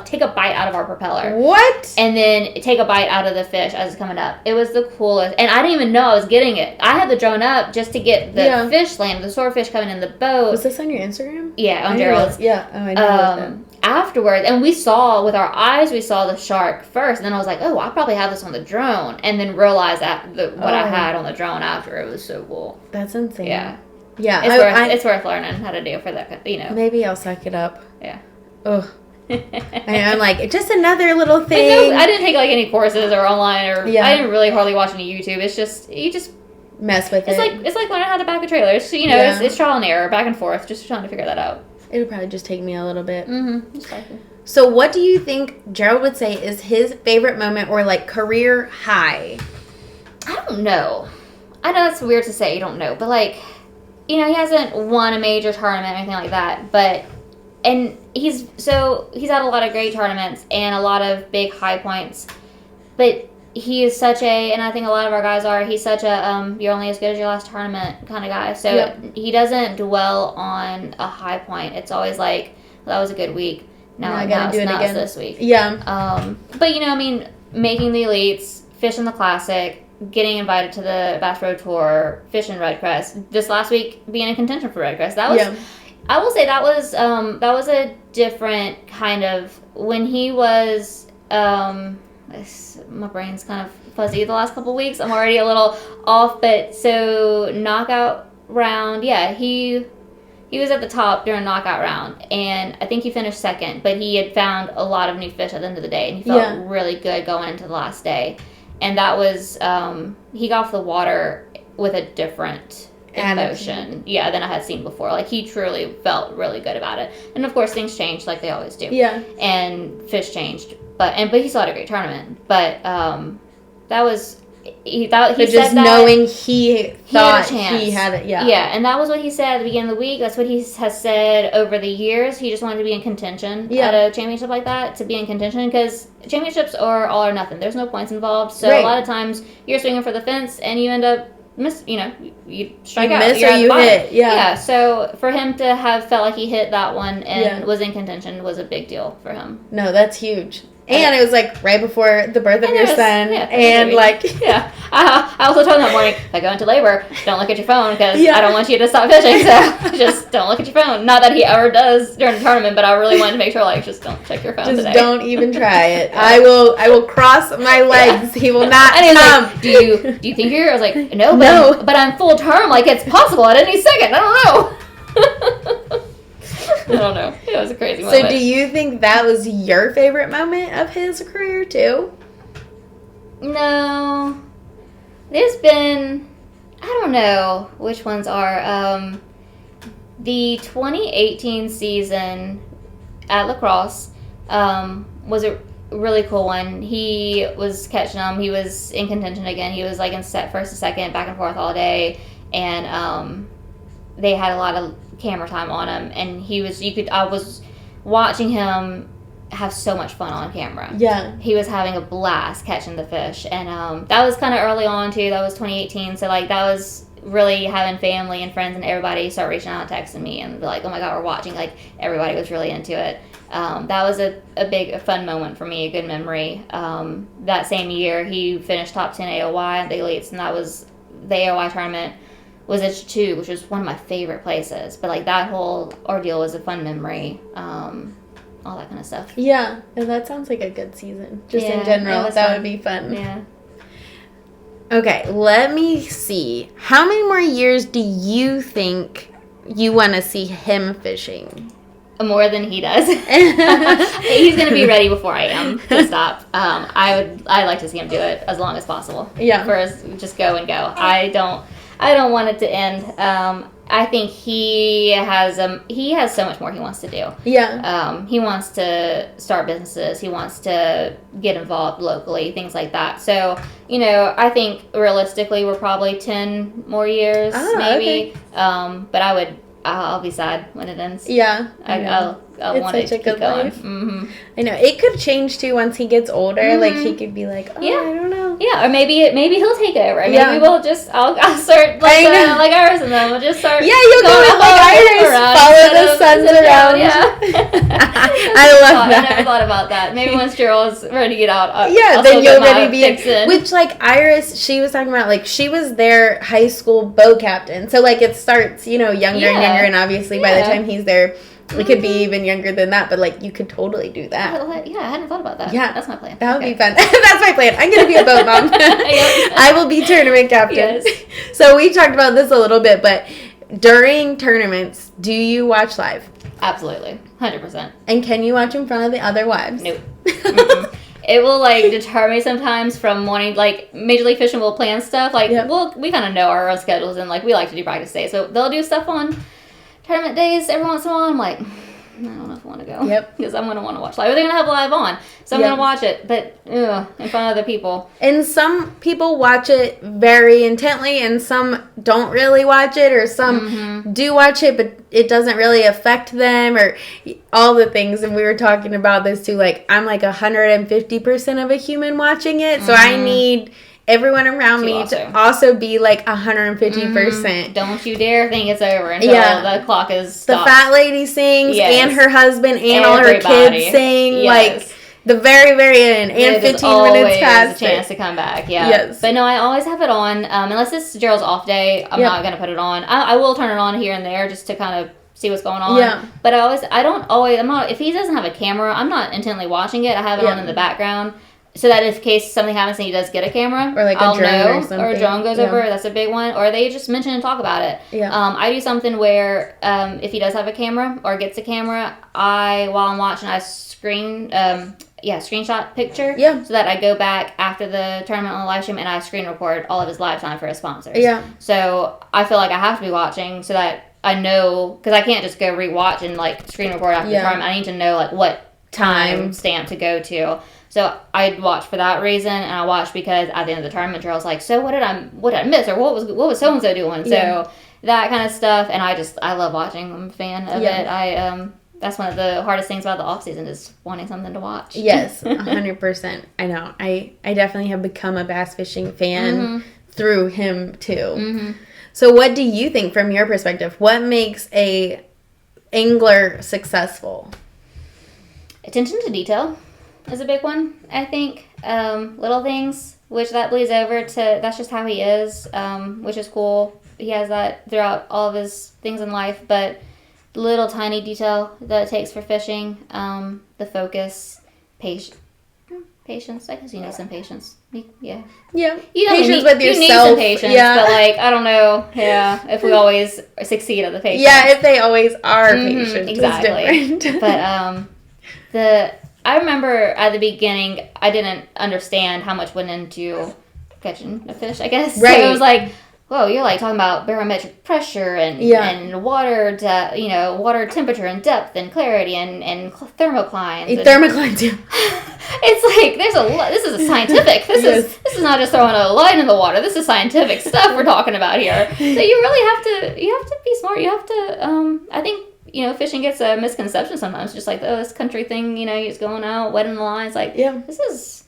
take a bite out of our propeller. What? And then take a bite out of the fish as it's coming up. It was the coolest. And I didn't even know I was getting it. I had the drone up just to get the fish land, the swordfish coming in the boat. Was this on your Instagram? Yeah, on Gerald's. Yeah. Oh, I know. Afterwards, and we saw with our eyes, we saw the shark first, and then I was like, oh, I probably have this on the drone, and then realized that what I had on the drone after. It was so cool. That's insane. Yeah. Yeah, it's worth learning how to do for that, Maybe I'll suck it up. Yeah. Ugh. And I'm like, just another little thing. I didn't take like any courses or online, or I didn't really hardly watch any YouTube. It's just you just mess with it. It's like learning how to back a trailer. It's, it's trial and error, back and forth, just trying to figure that out. It would probably just take me a little bit. Mm-hmm. So what do you think Gerald would say is his favorite moment or like career high? I don't know. I know that's weird to say. You don't know, but like. He hasn't won a major tournament or anything like that, and he's had a lot of great tournaments and a lot of big high points, but he is such and I think a lot of our guys are, he's such a, you're only as good as your last tournament kind of guy, so he doesn't dwell on a high point. It's always like, well, that was a good week, now I gotta do it again this week. But making the elites, fishing the classic, getting invited to the Bass Pro Tour, fishing Red Crest. This last week, being in contention for Red Crest. That was, I will say that was a different kind of, when he was, my brain's kind of fuzzy the last couple weeks. I'm already a little off, but so knockout round, yeah, he was at the top during knockout round, and I think he finished second, but he had found a lot of new fish at the end of the day, and he felt really good going into the last day. And that was, he got off the water with a different emotion, than I had seen before. Like, he truly felt really good about it. And of course, things changed like they always do. Yeah. And fish changed, but he still had a great tournament. But that was. He thought he said that knowing he thought he had it, yeah, and that was what he said at the beginning of the week. That's what he has said over the years. He just wanted to be in contention at a championship like that, to be in contention, because championships are all or nothing. There's no points involved, so a lot of times you're swinging for the fence and you end up you strike out, miss, or you hit, So for him to have felt like he hit that one and was in contention was a big deal for him. No, that's huge. And it was like right before the birth of your son, and like I also told him that morning, if I go into labor, don't look at your phone, because I don't want you to stop fishing. So just don't look at your phone. Not that he ever does during the tournament, but I really wanted to make sure, like, just don't check your phone just today. Don't even try it. I will cross my legs. He will not come. Like, do you think you're? I was like, no, but I'm full term. Like, it's possible at any second. I don't know. I don't know. It was a crazy moment. So do you think that was your favorite moment of his career too? No. There's been, I don't know which ones are. The 2018 season at La Crosse was a really cool one. He was catching them. He was in contention again. He was like in first to second, back and forth all day. And they had a lot of camera time on him, and I was watching him have so much fun on camera. Yeah. He was having a blast catching the fish, and that was kind of early on too. That was 2018, so like that was really having family and friends and everybody start reaching out and texting me and be like, oh my god, we're watching. Like, everybody was really into it. That was a fun moment for me, a good memory. That same year he finished top 10 AOY at the elites, and that was the AOY tournament was at Chateau, which was one of my favorite places. But like, that whole ordeal was a fun memory. All that kind of stuff. Yeah, and that sounds like a good season. Just in general, that would be fun. Yeah. Okay, let me see. How many more years do you think you want to see him fishing? More than he does. He's going to be ready before I am to stop. I'd like to see him do it as long as possible. Yeah. Just go and go. I don't want it to end. I think he has so much more he wants to do. Yeah. He wants to start businesses. He wants to get involved locally, things like that. So, I think realistically we're probably 10 more years, maybe. Okay. But I'll be sad when it ends. Yeah. I'll want it to keep going. Mm-hmm. I know. It could change too once he gets older. Mm-hmm. Like, he could be like, I don't know. Yeah, or maybe he'll take over. Maybe we'll just, I'll start like Iris and then we'll just start. Yeah, you'll go with like Iris, follow the suns around. Yeah. I love that. I never thought about that. Maybe once Gerald's ready to get out, I'll then you'll ready be in. Which, like, Iris, she was talking about, like, she was their high school bow captain. So, like, it starts, younger and younger, and obviously by the time he's there, it could be even younger than that, but, like, you could totally do that. Yeah, I hadn't thought about that. Yeah. That's my plan. That would be fun. That's my plan. I'm going to be a boat mom. I will be tournament captain. Yes. So we talked about this a little bit, but during tournaments, do you watch live? Absolutely. 100%. And can you watch in front of the other wives? Nope. It will, like, deter me sometimes from wanting, like, Major League Fishing will plan stuff. Like, we kind of know our own schedules, and, like, we like to do practice days. So they'll do stuff on tournament days every once in a while. I'm like, I don't know if I want to go. Yep. Because I'm going to want to watch live. They're going to have live on. So I'm going to watch it. But, in front of other people. And some people watch it very intently, and some don't really watch it, or some do watch it, but it doesn't really affect them, or all the things. And we were talking about this too. Like, I'm like 150% of a human watching it. So I need everyone around me to also be like 150%. Don't you dare think it's over until the clock is stopped. The fat lady sings, and her husband, and all her kids sing. Like, the very, very end, and 15 minutes past a chance to come back. Yeah. Yes. But no, I always have it on. Unless it's Gerald's off day, I'm not going to put it on. I will turn it on here and there just to kind of see what's going on. Yeah. But I'm not, if he doesn't have a camera, I'm not intently watching it. I have it on in the background. So that if case something happens and he does get a camera, or like I'll a drone know, or something. Or a drone goes over, that's a big one. Or they just mention and talk about it. Yeah. I do something where if he does have a camera or gets a camera, while I'm watching, I screenshot picture. Yeah. So that I go back after the tournament on the live stream and I screen record all of his live time for his sponsors. Yeah. So I feel like I have to be watching so that I know, because I can't just go rewatch and like screen record after the tournament. I need to know like what time stamp to go to. So I watch for that reason, and I watch because at the end of the tournament, Charles like, so what did I miss, or what was so and so doing? Yeah. So that kind of stuff, and I love watching. I'm a fan of it. That's one of the hardest things about the off season is wanting something to watch. Yes, 100%. I know. I definitely have become a bass fishing fan through him too. Mm-hmm. So what do you think from your perspective? What makes a angler successful? Attention to detail is a big one, I think. Little things, which that bleeds over to, that's just how he is, which is cool. He has that throughout all of his things in life, but little tiny detail that it takes for fishing, the focus, patience. I guess you need some patience. Yeah. Yeah. You patience with yourself. You need some patience, but like, I don't know, if we always succeed at the patience. Yeah, if they always are patient. Exactly. But I remember at the beginning, I didn't understand how much went into catching a fish, I guess. Right. So it was like, whoa, you're like talking about barometric pressure and water, water temperature and depth and clarity and thermoclines. Thermoclines, yeah. It's like this is a scientific. This is not just throwing a line in the water. This is scientific stuff we're talking about here. So you really have to be smart. You have to I think fishing gets a misconception sometimes, just like, this country thing, you're just going out, wetting the lines. Like, this is,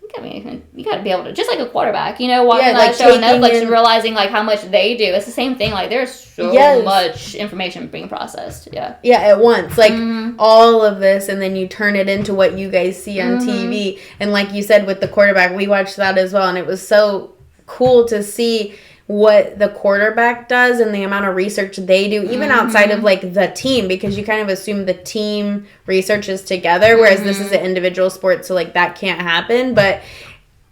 you got to be able to, just like a quarterback, watching that show on Netflix and realizing, like, how much they do. It's the same thing. Like, there's so much information being processed. Yeah. Yeah, at once. Like, all of this, and then you turn it into what you guys see on TV. And like you said, with the quarterback, we watched that as well, and it was so cool to see what the quarterback does and the amount of research they do, even outside of like the team, because you kind of assume the team researches together, whereas this is an individual sport, so like that can't happen. But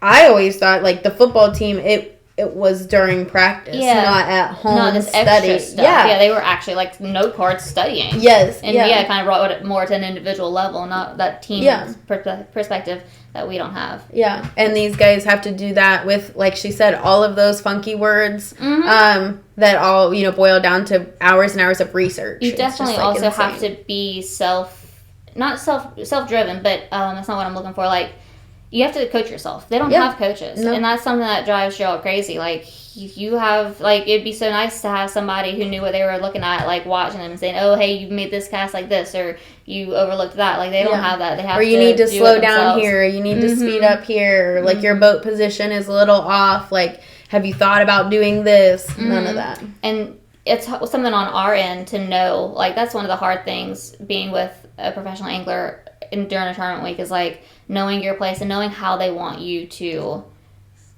I always thought like the football team, it was during practice, not at home, not this extra stuff. Yeah, they were actually like note cards studying. Yes, and kind of brought it more to an individual level, not that team perspective that we don't have. Yeah, and these guys have to do that with, like she said, all of those funky words that all boil down to hours and hours of research. You definitely also have to be self-driven, but that's not what I'm looking for. Like, you have to coach yourself. They don't have coaches. And that's something that drives Cheryl crazy. Like, you have, like, it'd be so nice to have somebody who knew what they were looking at, like, watching them and saying, oh, hey, you made this cast like this, or you overlooked that. Like, they don't have that. They have to you need to slow down here, or you need to speed up here, or, like, your boat position is a little off. Like, have you thought about doing this? None of that. And it's something on our end to know. Like, that's one of the hard things being with a professional angler during a tournament week is, like, knowing your place and knowing how they want you to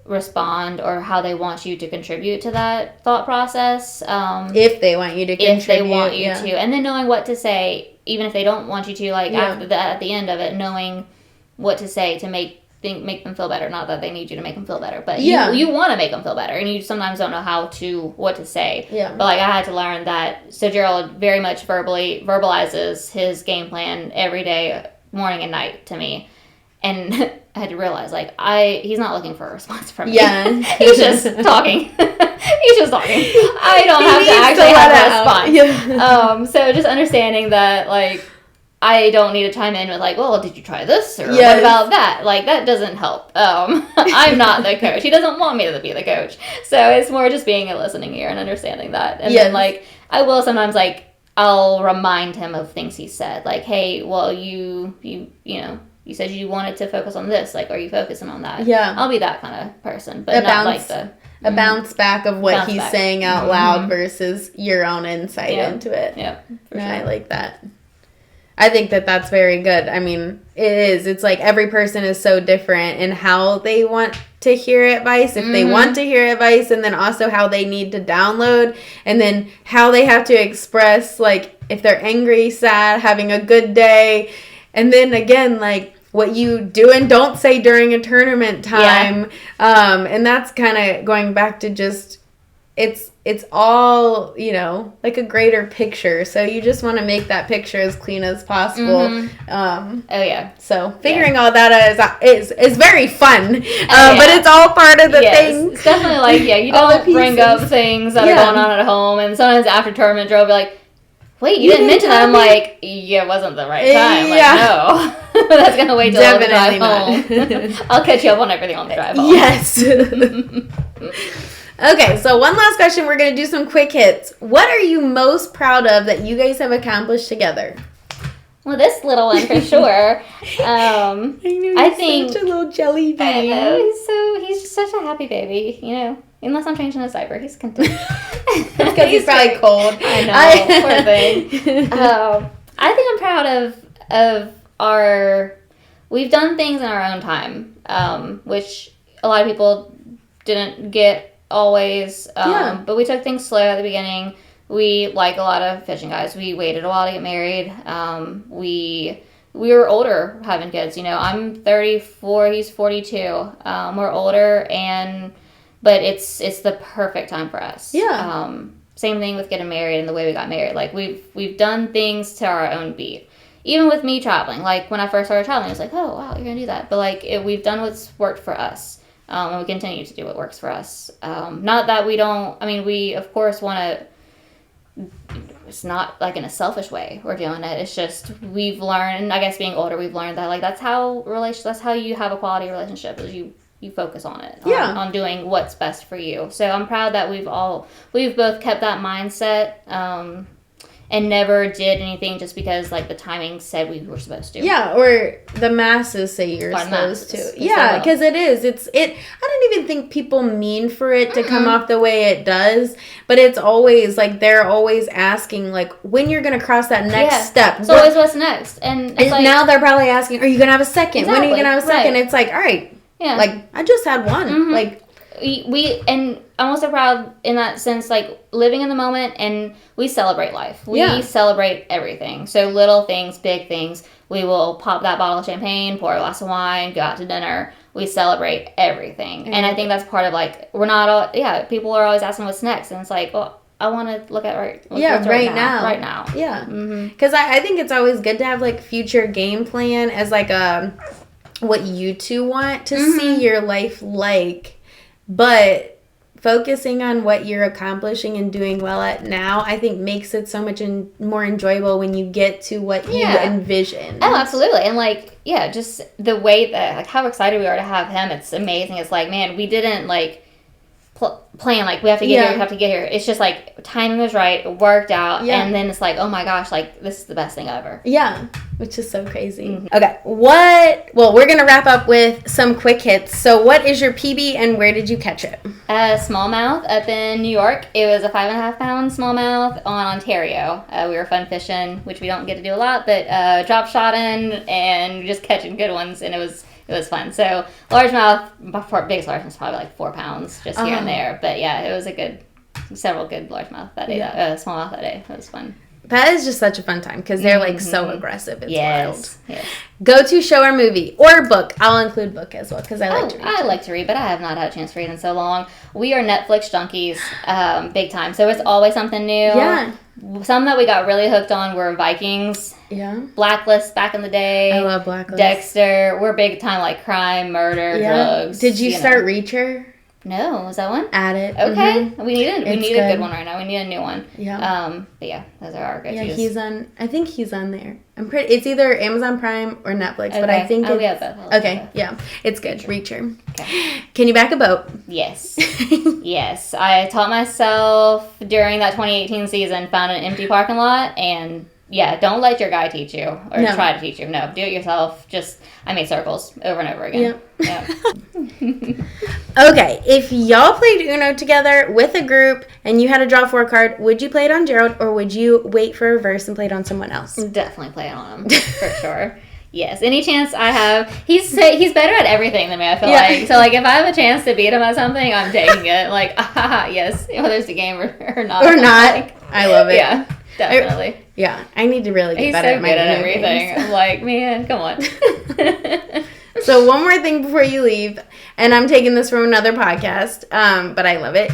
respond or how they want you to contribute to that thought process. If they want you to contribute. If they want you to. And then knowing what to say, even if they don't want you to, like, after that, at the end of it, knowing what to say to make them feel better. Not that they need you to make them feel better, but you want to make them feel better, and you sometimes don't know what to say. Yeah. But, like, I had to learn that. So Gerald very much verbalizes his game plan every day, morning and night, to me. And I had to realize, like, he's not looking for a response from me. Yeah. He's just talking. He's just talking. I don't have to actually have a response. So just understanding that, like, I don't need to chime in with, like, well, did you try this? Or what about that? Like, that doesn't help. I'm not the coach. He doesn't want me to be the coach. So it's more just being a listening ear and understanding that. And then, like, I will sometimes, like, I'll remind him of things he said. Like, hey, well, you said you wanted to focus on this. Like, are you focusing on that? Yeah. I'll be that kind of person. But not like a bounce back of what he's saying out loud versus your own insight into it. Yeah, for sure. I like that. I think that that's very good. I mean, it is. It's like every person is so different in how they want to hear advice, if they want to hear advice, and then also how they need to download, and then how they have to express, like, if they're angry, sad, having a good day, and then again, like, what you do and don't say during a tournament time. And that's kind of going back to just, it's all, you know, like a greater picture. So you just want to make that picture as clean as possible. So figuring all that out is very fun. But it's all part of the thing. It's definitely like, you don't bring up things that are going on at home. And sometimes after tournament drill, be like, wait, you didn't mention that. I'm like, it wasn't the right time. Like, no. That's going to wait till the drive home. I'll catch you up on everything on the drive home. Yes. Okay, so one last question. We're going to do some quick hits. What are you most proud of that you guys have accomplished together? Well, this little one for sure. I think such a little jelly bean. I know, he's just such a happy baby, you know. Unless I'm changing his diaper, he's content. Because he's probably cold. I know, poor thing. I think I'm proud of our. We've done things in our own time, which a lot of people didn't get always. But we took things slow at the beginning. We, like a lot of fishing guys, we waited a while to get married. We were older having kids. You know, I'm 34, he's 42. We're older, but it's the perfect time for us. Yeah. Same thing with getting married and the way we got married. Like, we've done things to our own beat. Even with me traveling. Like, when I first started traveling, I was like, oh, wow, you're going to do that. But, like, we've done what's worked for us. And we continue to do what works for us. Not that we don't... I mean, we, of course, want to... It's not, like, in a selfish way we're doing it. It's just we've learned... I guess being older, we've learned that, like, that's how you have a quality relationship, is you focus on it. On doing what's best for you. So I'm proud that we've both kept that mindset... and never did anything just because, like, the timing said we were supposed to. Yeah, or the masses say you're supposed to. Yeah, because it is. I don't even think people mean for it to come off the way it does, but it's always, like, they're always asking, like, when you're going to cross that next step. So always what's next? And it's like, now they're probably asking, are you going to have a second? Exactly, when are you going to have a second? Right. It's like, all right. Yeah. Like, I just had one. Like... And I'm also proud in that sense, like, living in the moment, and we celebrate life. We celebrate everything. So little things, big things. We will pop that bottle of champagne, pour a glass of wine, go out to dinner. We celebrate everything. And I think that's part of, like, we're not all, people are always asking what's next. And it's like, well, I want to look at right now. Right now. Yeah. Because I think it's always good to have, like, future game plan as, like, what you two want to see your life like. But focusing on what you're accomplishing and doing well at now, I think makes it so much more enjoyable when you get to what you envision. Oh, absolutely. And, like, just the way that, like, how excited we are to have him, it's amazing. It's like, man, we didn't, like, plan, like, we have to get here, we have to get here. It's just, like, timing was right, it worked out, and then it's like, oh my gosh, like, this is the best thing ever. Yeah, which is so crazy. Okay, we're going to wrap up with some quick hits. So what is your PB and where did you catch it? Smallmouth up in New York. It was a 5.5 pound smallmouth on Ontario. We were fun fishing, which we don't get to do a lot, but drop shotting and just catching good ones, and it was fun. So largemouth, biggest largemouth was probably like 4 pounds just here and there. But it was several good largemouth that day, smallmouth that day. It was fun. That is just such a fun time because they're like so aggressive. It's wild. Yes. Go to show or movie or book. I'll include book as well because I like to read. I like to read, but I have not had a chance to read in so long. We are Netflix junkies, big time. So it's always something new. Yeah. Some that we got really hooked on were Vikings. Yeah. Blacklist back in the day. I love Blacklist. Dexter. We're big time, like, crime, murder, drugs. Did you start Reacher? No, was that one? Add it. Okay, we need a good one right now. We need a new one. Yeah. But those are our go-tos. Yeah, I think he's on there. It's either Amazon Prime or Netflix, but I think we have both. Okay, it's good. Reacher. Okay. Can you back a boat? Yes. I taught myself during that 2018 season. Found an empty parking lot and don't let your guy teach you or No. try to teach you. No, do it yourself. I made circles over and over again. Yep. Okay, if y'all played Uno together with a group and you had to draw 4 card, would you play it on Gerald or would you wait for reverse and play it on someone else? Definitely play it on him for sure. Yes, any chance I have. He's better at everything than me, I feel like. So, like, if I have a chance to beat him at something, I'm taking it. Like, yes, whether it's a game or not. Or not. Like, I love it. Yeah, definitely. I need to really get He's better so at my good at Uno everything. games. I'm like, man, come on. So one more thing before you leave, and I'm taking this from another podcast, but I love it.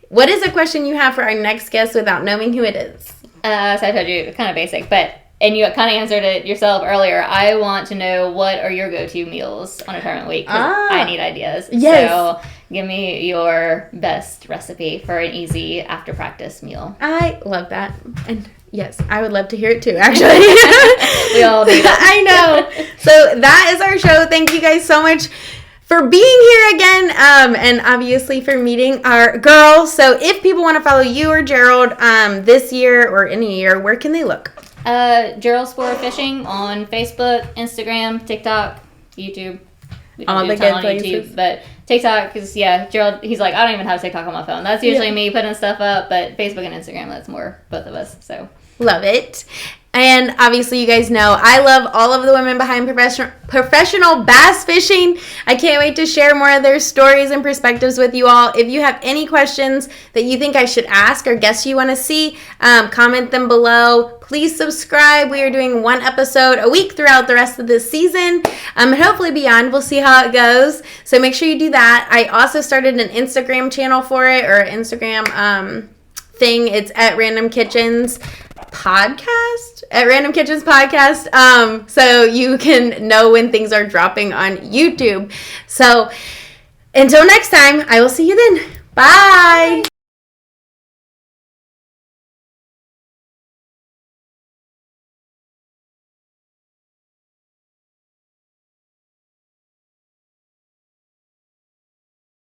What is a question you have for our next guest without knowing who it is? So I told you, kind of basic, and you kind of answered it yourself earlier. I want to know what are your go-to meals on a tournament week. 'Cause I need ideas. Yes. So give me your best recipe for an easy after practice meal. I love that. And yes, I would love to hear it too, actually. We all need it. I know. So that is our show. Thank you guys so much for being here again, and obviously for meeting our girl. So if people want to follow you or Gerald this year or any year, where can they look? Gerald Sport Fishing on Facebook, Instagram, TikTok, YouTube. We don't All do the a ton good on places. YouTube, but TikTok, because Gerald, he's like, I don't even have TikTok on my phone. That's usually me putting stuff up, but Facebook and Instagram, that's more both of us. So Love it. And obviously, you guys know I love all of the women behind professional bass fishing. I can't wait to share more of their stories and perspectives with you all. If you have any questions that you think I should ask or guests you want to see, comment them below. Please subscribe. We are doing 1 episode a week throughout the rest of this season, and hopefully beyond. We'll see how it goes. So make sure you do that. I also started an Instagram channel for it, or Instagram thing. It's at Random Kitchens Podcast, so you can know when things are dropping on YouTube. So until next time, I will see you then. Bye.